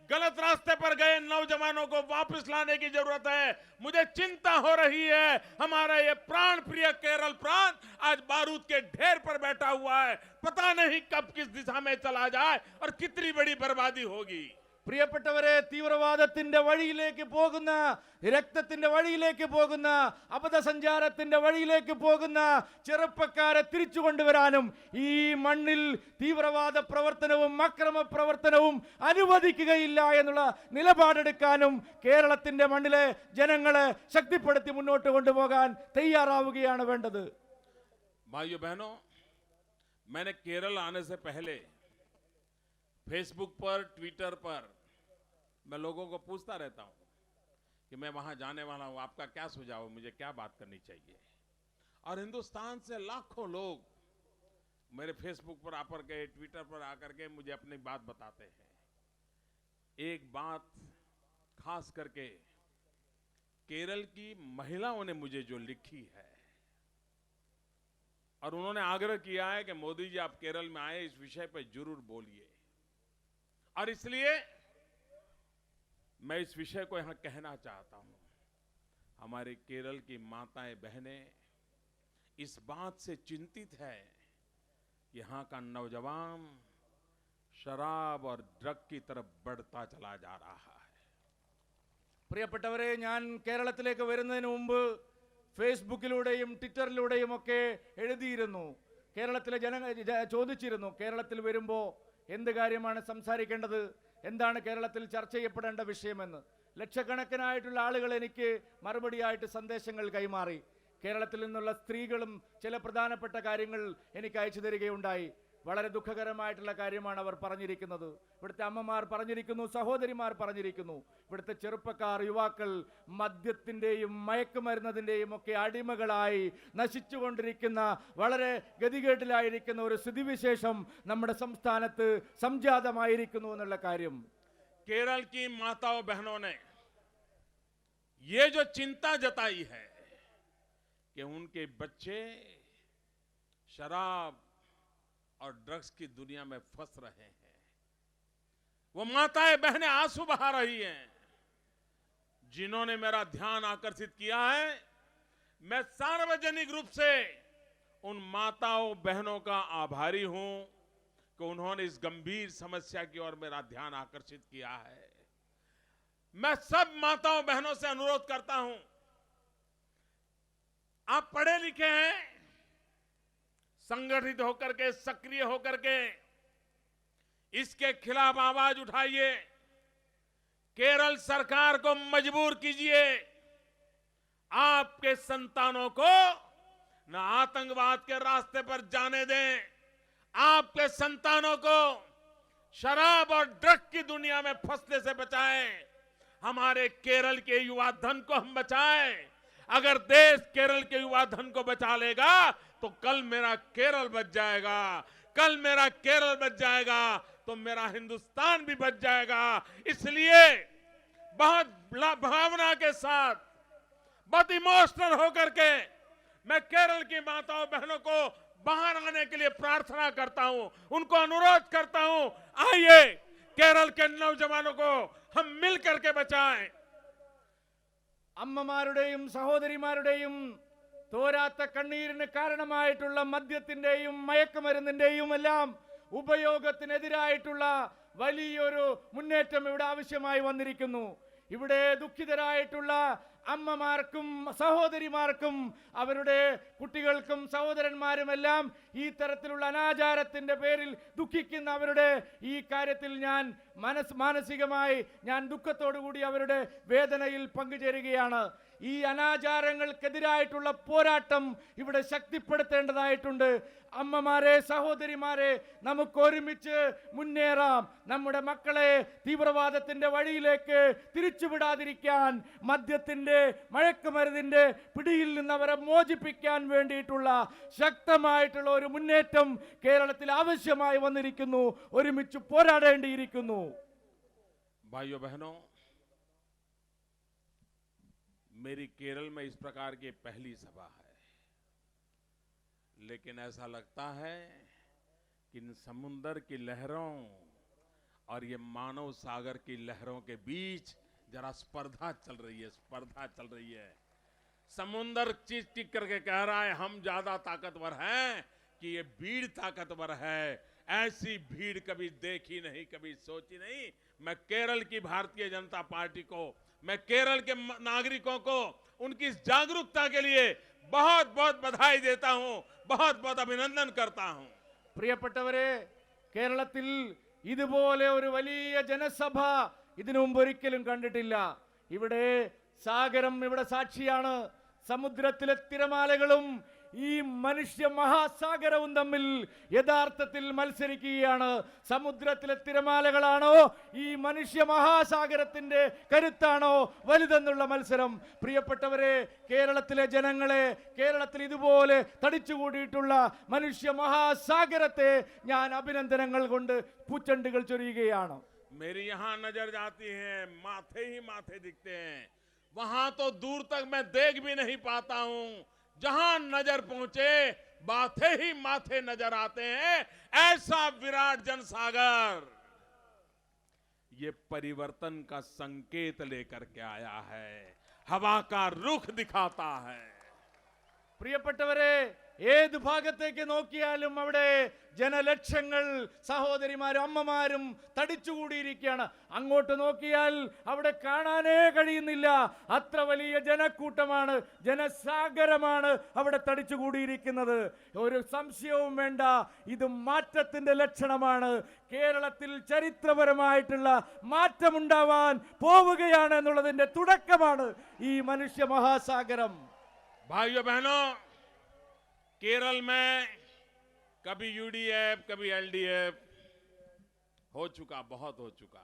गलत रास्ते पर गए नौजवानों को वापस लाने की जरूरत है. मुझे चिंता हो रही है, हमारा ये प्राण प्रिय केरल प्रांत आज बारूद के ढेर पर बैठा हुआ है. पता नहीं कब किस दिशा में चला जाए और कितनी बड़ी बर्बादी होगी. പ്രിയപ്പെട്ടവരെ, തീവ്രവാദത്തിന്റെ വഴിയിലേക്ക് പോകുന്ന, രക്തത്തിന്റെ വഴിയിലേക്ക് പോകുന്ന, അബദ്ധസഞ്ചാരത്തിന്റെ വഴിയിലേക്ക് പോകുന്ന ചെറുപ്പക്കാരെ തിരിച്ചു കൊണ്ടുവരാനും ഈ മണ്ണിൽ തീവ്രവാദ പ്രവർത്തനവും അക്രമ പ്രവർത്തനവും അനുവദിക്കുകയില്ല എന്നുള്ള നിലപാടെടുക്കാനും കേരളത്തിന്റെ മണ്ണിലെ ജനങ്ങളെ ശക്തിപ്പെടുത്തി മുന്നോട്ട് കൊണ്ടുപോകാൻ തയ്യാറാവുകയാണ് വേണ്ടത്. भाइयों बहनों, मैंने केरल आने से पहले फेसबुक पर, ट्विटर पर मैं लोगों को पूछता रहता हूं कि मैं वहां जाने वाला हूं, आपका क्या सुझाव है, मुझे क्या बात करनी चाहिए. और हिंदुस्तान से लाखों लोग मेरे फेसबुक पर आकर के, ट्विटर पर आकर के मुझे अपनी बात बताते हैं. एक बात खास करके केरल की महिलाओं ने मुझे जो लिखी है और उन्होंने आग्रह किया है कि मोदी जी आप केरल में आए, इस विषय पर जरूर बोलिए. और इसलिए मैं इस विषय को यहां कहना चाहता हूं. हमारे केरल की माताएं, बहनें इस बात से चिंतित है कि यहां का नौजवान शराब और ड्रग की तरफ बढ़ता चला जा रहा है. പ്രിയപ്പെട്ടവരെ, ഞാൻ കേരളത്തിലേക്ക് വരുന്നതിന് മുമ്പ് ഫേസ്ബുക്കിലൂടെയും ട്വിറ്ററിലൂടെയും ഒക്കെ എഴുതിയിരുന്നു. കേരളത്തിലെ ചോദിച്ചിരുന്നു, കേരളത്തിൽ വരുമ്പോൾ എന്ത് കാര്യമാണ് സംസാരിക്കേണ്ടത്, എന്താണ് കേരളത്തിൽ ചർച്ച ചെയ്യപ്പെടേണ്ട വിഷയമെന്ന്. ലക്ഷക്കണക്കിനായിട്ടുള്ള ആളുകൾ എനിക്ക് മറുപടിയായിട്ട് സന്ദേശങ്ങൾ കൈമാറി. കേരളത്തിൽ നിന്നുള്ള സ്ത്രീകളും ചില പ്രധാനപ്പെട്ട കാര്യങ്ങൾ എനിക്ക് അയച്ചു തരികയുണ്ടായി. വളരെ ദുഃഖകരമായിട്ടുള്ള കാര്യമാണ് അവർ പറഞ്ഞിരിക്കുന്നത്. ഇവിടുത്തെ അമ്മമാർ പറഞ്ഞിരിക്കുന്നു, സഹോദരിമാർ പറഞ്ഞിരിക്കുന്നു, ഇവിടുത്തെ ചെറുപ്പക്കാർ, യുവാക്കൾ മദ്യത്തിൻ്റെയും മയക്കുമരുന്നതിൻ്റെയും ഒക്കെ അടിമകളായി നശിച്ചുകൊണ്ടിരിക്കുന്ന, വളരെ ഗതികേട്ടിലായിരിക്കുന്ന ഒരു സ്ഥിതിവിശേഷം നമ്മുടെ സംസ്ഥാനത്ത് സംജാതമായിരിക്കുന്നു എന്നുള്ള കാര്യം. केरल की माताओं बहनों ने ये जो चिंता जताई है कि उनके बच्चे शराब और ड्रग्स की दुनिया में फंस रहे हैं, वो माताएं बहनें आंसू बहा रही हैं, जिन्होंने मेरा ध्यान आकर्षित किया है, मैं सार्वजनिक रूप से उन माताओं बहनों का आभारी हूं कि उन्होंने इस गंभीर समस्या की ओर मेरा ध्यान आकर्षित किया है। मैं सब माताओं बहनों से अनुरोध करता हूं, आप पढ़े लिखे हैं, संगठित होकर के, सक्रिय होकर के इसके खिलाफ आवाज उठाइए। केरल सरकार को मजबूर कीजिए, आपके संतानों को न आतंकवाद के रास्ते पर जाने दें, आपके संतानों को शराब और ड्रग की दुनिया में फंसने से बचाएं। हमारे केरल के युवा धन को हम बचाएं। अगर देश केरल के युवा धन को बचा लेगा तो कल मेरा केरल बच जाएगा, कल मेरा केरल बच जाएगा तो मेरा हिंदुस्तान भी बच जाएगा। इसलिए बहुत भावना के साथ, बहुत इमोशनल होकर के मैं केरल की माताओं बहनों को बाहर आने के लिए प्रार्थना करता हूं, उनको अनुरोध करता हूं, आइए केरल के नौजवानों को हम मिलकर के बचाएं। അമ്മമാരുടെയും സഹോദരിമാരുടെയും തോരാത്ത കണ്ണീരിന് കാരണമായിട്ടുള്ള മദ്യത്തിന്റെയും മയക്കുമരുന്നിന്റെയും എല്ലാം ഉപയോഗത്തിനെതിരായിട്ടുള്ള വലിയൊരു മുന്നേറ്റം ഇവിടെ ആവശ്യമായി വന്നിരിക്കുന്നു. ഇവിടെ ദുഃഖിതരായിട്ടുള്ള അമ്മമാർക്കും സഹോദരിമാർക്കും അവരുടെ കുട്ടികൾക്കും സഹോദരന്മാരുമെല്ലാം ഈ തരത്തിലുള്ള അനാചാരത്തിന്റെ പേരിൽ ദുഃഖിക്കുന്ന അവരുടെ ഈ കാര്യത്തിൽ ഞാൻ മാനസികമായി ഞാൻ ദുഃഖത്തോടു കൂടി അവരുടെ വേദനയിൽ പങ്കുചേരുകയാണ്. ഈ അനാചാരങ്ങൾക്കെതിരായിട്ടുള്ള പോരാട്ടം ഇവിടെ ശക്തിപ്പെടുത്തേണ്ടതായിട്ടുണ്ട്. അമ്മമാരെ, സഹോദരിമാരെ, നമുക്ക് ഒരുമിച്ച് മുന്നേറാം. നമ്മുടെ മക്കളെ തീവ്രവാദത്തിന്റെ വഴിയിലേക്ക് തിരിച്ചുവിടാതിരിക്കാൻ, മദ്യത്തിന്റെ മയക്കുമരുന്നിന്റെ പിടിയിൽ നിന്ന് അവരെ മോചിപ്പിക്കാൻ വേണ്ടിയിട്ടുള്ള ശക്തമായിട്ടുള്ള ഒരു മുന്നേറ്റം കേരളത്തിൽ ആവശ്യമായി വന്നിരിക്കുന്നു. ഒരുമിച്ച് പോരാടേണ്ടിയിരിക്കുന്നു. भाइयों बहनों, मेरी केरल में इस प्रकार की पहली सभा है, लेकिन ऐसा लगता है कि इन समुंदर की लहरों और ये मानव सागर की लहरों के बीच जरा स्पर्धा चल रही है। समुंदर चीज टिक करके कह रहा है हम ज्यादा ताकतवर हैं कि ये भीड़ ताकतवर है। ऐसी भीड़ कभी देखी नहीं, कभी सोची नहीं। मैं केरल की भारतीय जनता पार्टी को, मैं केरल के नागरिकों को उनकी इस जागरूकता के लिए बहुत बहुत बधाई देता हूं, बहुत बहुत अभिनंदन करता हूं। പ്രിയപ്പെട്ടവരെ, കേരളത്തിൽ ഇതുപോലെ ഒരു വലിയ ജനസഭ ഇതിനു മുമ്പ് ഒരിക്കലും കണ്ടിട്ടില്ല. ഇവിടെ സാഗരം ഇവിടെ സാക്ഷിയാണ്. സമുദ്രത്തിലെ തിരമാലകളും ഈ മനുഷ്യ മഹാസാഗരവും തമ്മിൽ യഥാർത്ഥത്തിൽ മത്സരിക്കുകയാണ്. സമുദ്രത്തിലെ തിരമാലകളാണോ ഈ മനുഷ്യ മഹാസാഗരത്തിന്റെ കരുത്താണോ വലുതെന്നുള്ള മത്സരം? പ്രിയപ്പെട്ടവരെ, കേരളത്തിലെ ജനങ്ങളെ, കേരളത്തിൽ ഇതുപോലെ തടിച്ചുകൂടിയിട്ടുള്ള മനുഷ്യ മഹാസാഗരത്തെ ഞാൻ അഭിനന്ദനങ്ങൾ കൊണ്ട് പൂച്ചെണ്ടുകൾ ചൊരിയുകയാണ്. मेरी यहां नजर जाती है, माथे ही माथे दिखते हैं, वहां तो दूर तक मैं देख भी नहीं पाता हूं। जहां नजर पहुंचे माथे ही माथे नजर आते हैं। ऐसा विराट जनसागर ये परिवर्तन का संकेत लेकर के आया है, हवा का रुख दिखाता है। പ്രിയപ്പെട്ടവരെ, ഏത് ഭാഗത്തേക്ക് നോക്കിയാലും അവിടെ ജനലക്ഷങ്ങൾ, സഹോദരിമാരും അമ്മമാരും തടിച്ചുകൂടിയിരിക്കുകയാണ്. അങ്ങോട്ട് നോക്കിയാൽ അവിടെ കാണാനേ കഴിയുന്നില്ല. അത്ര വലിയ ജനക്കൂട്ടമാണ്, ജനസാഗരമാണ് അവിടെ തടിച്ചുകൂടിയിരിക്കുന്നത്. ഒരു സംശയവും വേണ്ട, ഇത് മാറ്റത്തിന്റെ ലക്ഷണമാണ്. കേരളത്തിൽ ചരിത്രപരമായിട്ടുള്ള മാറ്റമുണ്ടാവാൻ പോവുകയാണ് എന്നുള്ളതിന്റെ തുടക്കമാണ് ഈ മനുഷ്യ മഹാസാഗരം. भाइयों बहनों, केरल में कभी यूडीएफ, कभी एलडीएफ हो चुका, बहुत हो चुका।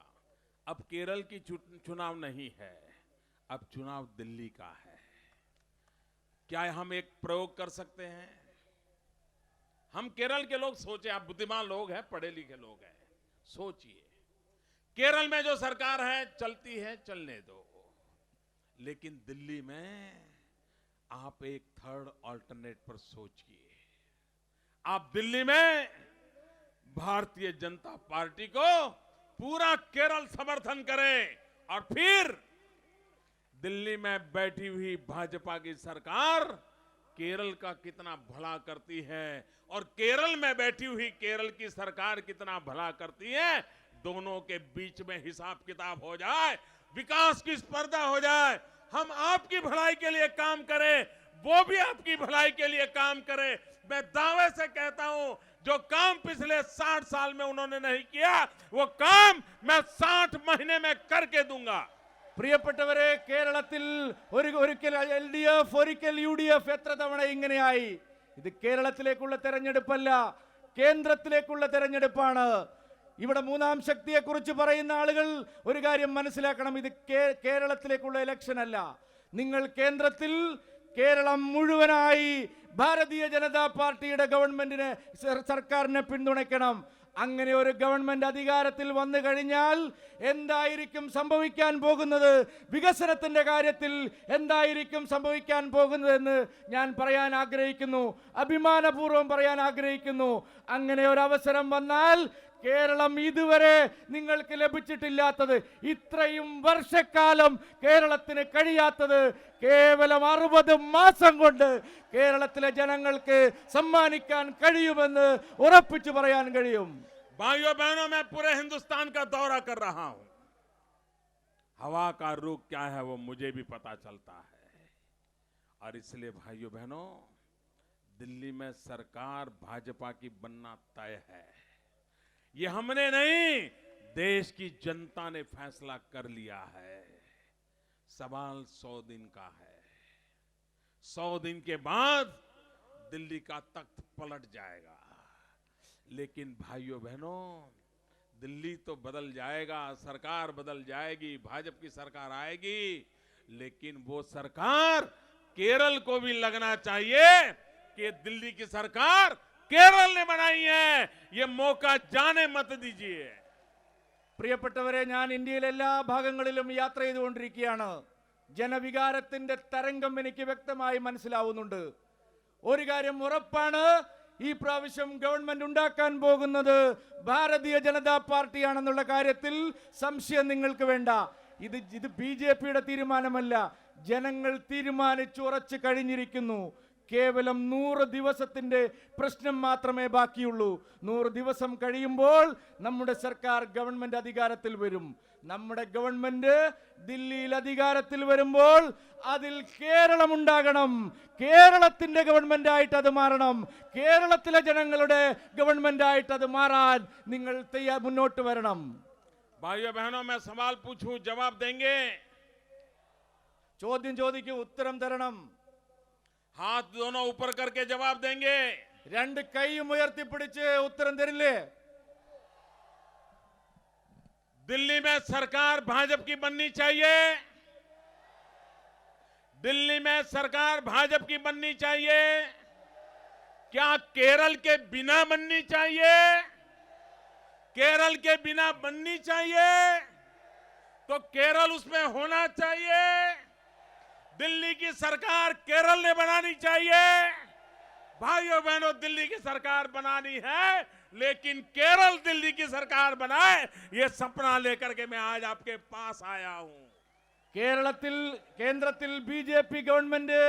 अब केरल की चुनाव नहीं है, अब चुनाव दिल्ली का है। क्या हम एक प्रयोग कर सकते हैं? हम केरल के लोग सोचे, आप बुद्धिमान लोग हैं, पढ़े लिखे लोग हैं, सोचिए, केरल में जो सरकार है चलती है, चलने दो, लेकिन दिल्ली में आप एक थर्ड ऑल्टरनेट पर सोचिए। आप दिल्ली में भारतीय जनता पार्टी को पूरा केरल समर्थन करें और फिर दिल्ली में बैठी हुई भाजपा की सरकार केरल का कितना भला करती है और केरल में बैठी हुई केरल की सरकार कितना भला करती है, दोनों के बीच में हिसाब किताब हो जाए, विकास की स्पर्धा हो जाए, हम आपकी भलाई के लिए काम करें, वो भी आपकी भलाई के लिए काम करे। मैं दावे से कहता हूं, जो काम पिछले 60 साल में उन्होंने नहीं किया, वो काम मैं 60 महीने में करके दूंगा। പ്രിയപ്പെട്ടവരെ, കേരളത്തിൽ ഒരിക്കൽ LDF ഒരിക്കൽ UDF എത്ര തവണ ഇങ്ങനെയായി? ഇത് കേരളത്തിലേക്കുള്ള തെരഞ്ഞെടുപ്പല്ല, കേന്ദ്രത്തിലേക്കുള്ള തെരഞ്ഞെടുപ്പാണ്. ഇവിടെ മൂന്നാം ശക്തിയെ കുറിച്ച് പറയുന്ന ആളുകൾ ഒരു കാര്യം മനസ്സിലാക്കണം, ഇത് കേരളത്തിലേക്കുള്ള ഇലക്ഷൻ അല്ല. നിങ്ങൾ കേന്ദ്രത്തിൽ കേരളം മുഴുവനായി ഭാരതീയ ജനതാ പാർട്ടിയുടെ ഗവൺമെന്റിനെ, സർക്കാരിനെ പിന്തുണയ്ക്കണം. അങ്ങനെ ഒരു ഗവൺമെന്റ് അധികാരത്തിൽ വന്നു കഴിഞ്ഞാൽ എന്തായിരിക്കും സംഭവിക്കാൻ പോകുന്നത്, വികസനത്തിന്റെ കാര്യത്തിൽ എന്തായിരിക്കും സംഭവിക്കാൻ പോകുന്നതെന്ന് ഞാൻ പറയാൻ ആഗ്രഹിക്കുന്നു, അഭിമാനപൂർവ്വം പറയാൻ ആഗ്രഹിക്കുന്നു. അങ്ങനെ ഒരു അവസരം വന്നാൽ കേരളം ഇതുവരെ നിങ്ങൾക്ക് ലഭിച്ചിട്ടില്ലാത്തത്, ഇത്രയും വർഷക്കാലം കേരളത്തിന് കഴിയാത്തത് കേവലം 60 മാസം കൊണ്ട് കേരളത്തിലെ ജനങ്ങൾക്ക് സമ്മാനിക്കാൻ കഴിയുമെന്ന് ഉറപ്പിച്ചു പറയാൻ കഴിയും. भाइयों बहनों, मैं पूरे हिंदुस्तान का दौरा कर रहा हूं। हवा का रुख क्या है वो मुझे भी पता चलता है, और इसलिए भाइयों बहनों, दिल्ली में सरकार भाजपा की बनना तय है। ये हमने नहीं, देश की जनता ने फैसला कर लिया है। सवाल 100 दिन का है। 100 दिन के बाद दिल्ली का तख्त पलट जाएगा। लेकिन भाइयों बहनों, दिल्ली तो बदल जाएगा, सरकार बदल जाएगी, भाजपा की सरकार आएगी, लेकिन वो सरकार केरल को भी लगना चाहिए कि दिल्ली की सरकार केरल ने बनाई है। ये मौका जाने मत दीजिए। പ്രിയപ്പെട്ടവരെ, ഞാൻ ഇന്ത്യയിലെ എല്ലാ ഭാഗങ്ങളിലും യാത്ര ചെയ്തുകൊണ്ടിരിക്കുകയാണ്. ജനവികാരത്തിന്റെ തരംഗം എനിക്ക് വ്യക്തമായി മനസ്സിലാവുന്നുണ്ട്. ഒരു കാര്യം ഉറപ്പാണ്, ഈ പ്രാവശ്യം ഗവൺമെന്റ് ഉണ്ടാക്കാൻ പോകുന്നത് ഭാരതീയ ജനതാ പാർട്ടിയാണെന്നുള്ള കാര്യത്തിൽ സംശയം നിങ്ങൾക്ക് വേണ്ട. ഇത് BJPയുടെ തീരുമാനമല്ല, ജനങ്ങൾ തീരുമാനിച്ചുറച്ചു കഴിഞ്ഞിരിക്കുന്നു. കേവലം 100 ദിവസത്തിന്റെ പ്രശ്നം മാത്രമേ ബാക്കിയുള്ളൂ. 100 ദിവസം കഴിയുമ്പോൾ നമ്മുടെ സർക്കാർ ഗവൺമെന്റ് അധികാരത്തിൽ വരും. നമ്മുടെ ഗവൺമെന്റ് ദില്ലിയിൽ അധികാരത്തിൽ വരുമ്പോൾ അതിൽ കേരളം ഉണ്ടാകണം. കേരളത്തിന്റെ ഗവൺമെന്റ് ആയിട്ട് അത് മാറണം. കേരളത്തിലെ ജനങ്ങളുടെ ഗവൺമെന്റ് ആയിട്ട് അത് മാറാൻ നിങ്ങൾ മുന്നോട്ട് വരണം. भाइयों बहनों, मैं सवाल पूछूं, जवाब देंगे? ചോദ്യം ചോദിക്കൂ, ഉത്തരം തരണം. हाथ दोनों ऊपर करके जवाब देंगे? 2 കൈയും ഉയർത്തിപ്പിടിച്ച് ഉത്തരം തരില്ലേ? दिल्ली में सरकार भाजपा की बननी चाहिए। दिल्ली में सरकार भाजपा की बननी चाहिए। क्या केरल के बिना बननी चाहिए? केरल के बिना बननी चाहिए तो केरल उसमें होना चाहिए। दिल्ली की सरकार केरल ने बनानी चाहिए। भाइयों बहनों, दिल्ली की सरकार बनानी है, लेकिन केरल दिल्ली की सरकार बनाए, ये सपना लेकर के मैं आज आपके पास आया हूं। കേന്ദ്രത്തിൽ BJP ഗവൺമെന്റ്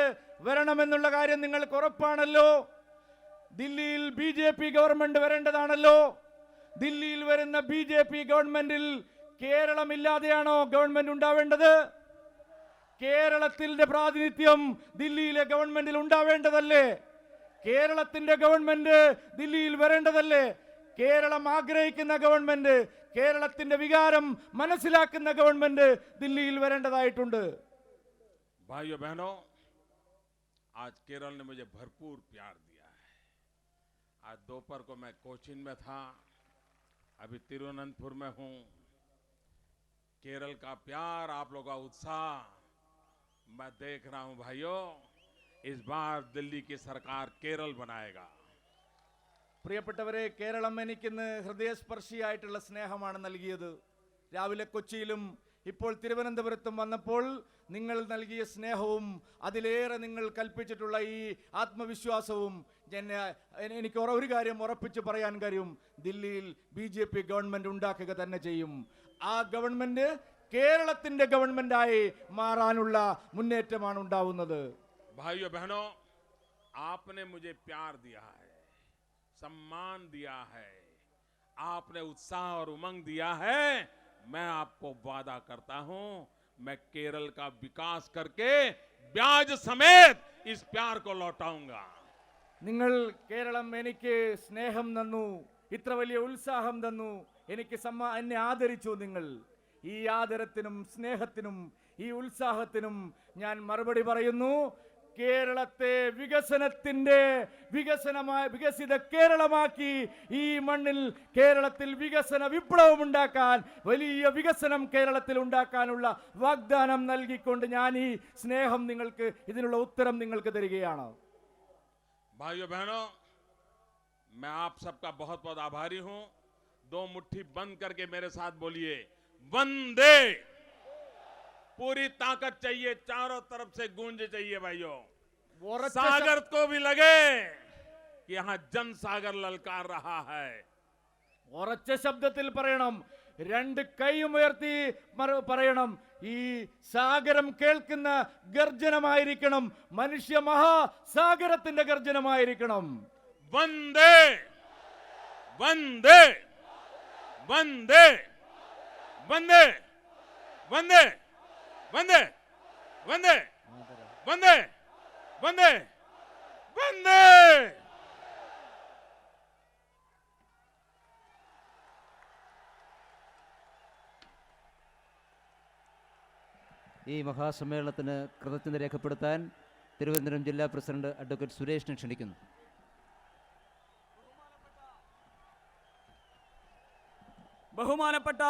വരണമെന്നുള്ള കാര്യം നിങ്ങൾക്ക് ഉറപ്പാണല്ലോ. ദില്ലിയിൽ BJP ഗവൺമെന്റ് വരേണ്ടതാണല്ലോ. ദില്ലിയിൽ വരുന്ന BJP ഗവൺമെന്റിൽ കേരളം ഇല്ലാതെയാണോ ഗവൺമെന്റ് ഉണ്ടാവേണ്ടത്? കേരളത്തിന്റെ പ്രാതിനിധ്യം ദില്ലിയിലെ ഗവൺമെന്റിൽ ഉണ്ടാവേണ്ടതല്ലേ? കേരളത്തിന്റെ ഗവൺമെന്റ് ദില്ലിയിൽ വരേണ്ടതല്ലേ? കേരളം ആഗ്രഹിക്കുന്ന ഗവൺമെന്റ്, കേരളത്തിന്റെ വികാരം മനസ്സിലാക്കുന്ന ഗവൺമെന്റ് ദില്ലിയിൽ വരേണ്ടതായിട്ടുണ്ട്. भाइयों बहनों, आज केरल ने मुझे भरपूर प्यार दिया है। आज दोपहर को मैं कोचीन में था, अभी तिरुवनंतपुर में हूं। केरल का प्यार, आप लोगों का उत्साह मैं देख रहा हूं। भाइयों, इस बार दिल्ली की सरकार केरल बनाएगा। പ്രിയപ്പെട്ടവരെ, കേരളം എനിക്കിന്ന് ഹൃദയസ്പർശിയായിട്ടുള്ള സ്നേഹമാണ് നൽകിയത്. രാവിലെ കൊച്ചിയിലും ഇപ്പോൾ തിരുവനന്തപുരത്തും വന്നപ്പോൾ നിങ്ങൾ നൽകിയ സ്നേഹവും അതിലേറെ നിങ്ങൾ കൽപ്പിച്ചിട്ടുള്ള ഈ ആത്മവിശ്വാസവും എനിക്ക് ഒരു കാര്യം ഉറപ്പിച്ച് പറയാൻ കഴിയും, ദില്ലിയിൽ BJP ഗവൺമെന്റ് ഉണ്ടാക്കുക തന്നെ ചെയ്യും. ആ ഗവൺമെന്റ് കേരളത്തിന്റെ ഗവൺമെന്റായി മാറാനുള്ള മുന്നേറ്റമാണ് ഉണ്ടാവുന്നത്. भाइयों बहनों, आपने मुझे प्यार दिया है, सम्मान दिया है, आपने उत्साह और उमंग दिया है. मैं आपको वादा करता हूं, मैं केरल का विकास करके ब्याज समेत इस प्यार को लौटाऊंगा. നിങ്ങൾ കേരളം എനിക്ക് സ്നേഹം തന്നു, ഇത്ര വലിയ ഉത്സാഹം തന്നു, എനിക്ക് എന്നെ ആദരിച്ചു. നിങ്ങൾ ഈ ആദരത്തിനും സ്നേഹത്തിനും ഈ ഉത്സാഹത്തിനും ഞാൻ മറുപടി പറയുന്നു. കേരളത്തെ വികസിത കേരളമാക്കി ഈ മണ്ണിൽ കേരളത്തിൽ വികസന വിപ്ലവം ഉണ്ടാക്കാൻ, വലിയ വികസനം കേരളത്തിൽ ഉണ്ടാക്കാനുള്ള വാഗ്ദാനം നൽകിക്കൊണ്ട് ഞാൻ ഈ സ്നേഹം നിങ്ങൾക്ക്, ഇതിനുള്ള ഉത്തരം നിങ്ങൾക്ക് തരികയാണ്. भाइयों बहनों, मैं आप सबका बहुत बहुत आभारी हूं. दो मुट्ठी बंद करके मेरे साथ बोलिए, वंदे. पूरी ताकत चाहिए, चारों तरफ से गूंज चाहिए भाइयों. सागर को भी लगे कि यहां जन सागर ललकार रहा है. ഉറച്ച ശബ്ദത്തിൽ പറയണം, രണ്ട് കൈയുയർത്തി പറയണം. ഈ സാഗരം കേൾക്കുന്ന ഗർജനമായിരിക്കണം, മനുഷ്യ മഹാസാഗരത്തിന്റെ ഗർജനമായിരിക്കണം. വന്ദേ വന്ദേ വന്ദേ വന്ദേ വന്ദേ വന്ദേ വന്ദേ വന്ദേ വന്ദേ വന്ദേ. ഈ മഹാസമ്മേളനത്തിന് കൃതജ്ഞത രേഖപ്പെടുത്താൻ തിരുവനന്തപുരം ജില്ലാ പ്രസിഡന്റ് അഡ്വക്കേറ്റ് സുരേഷിനെ ക്ഷണിക്കുന്നു. ബഹുമാനപ്പെട്ട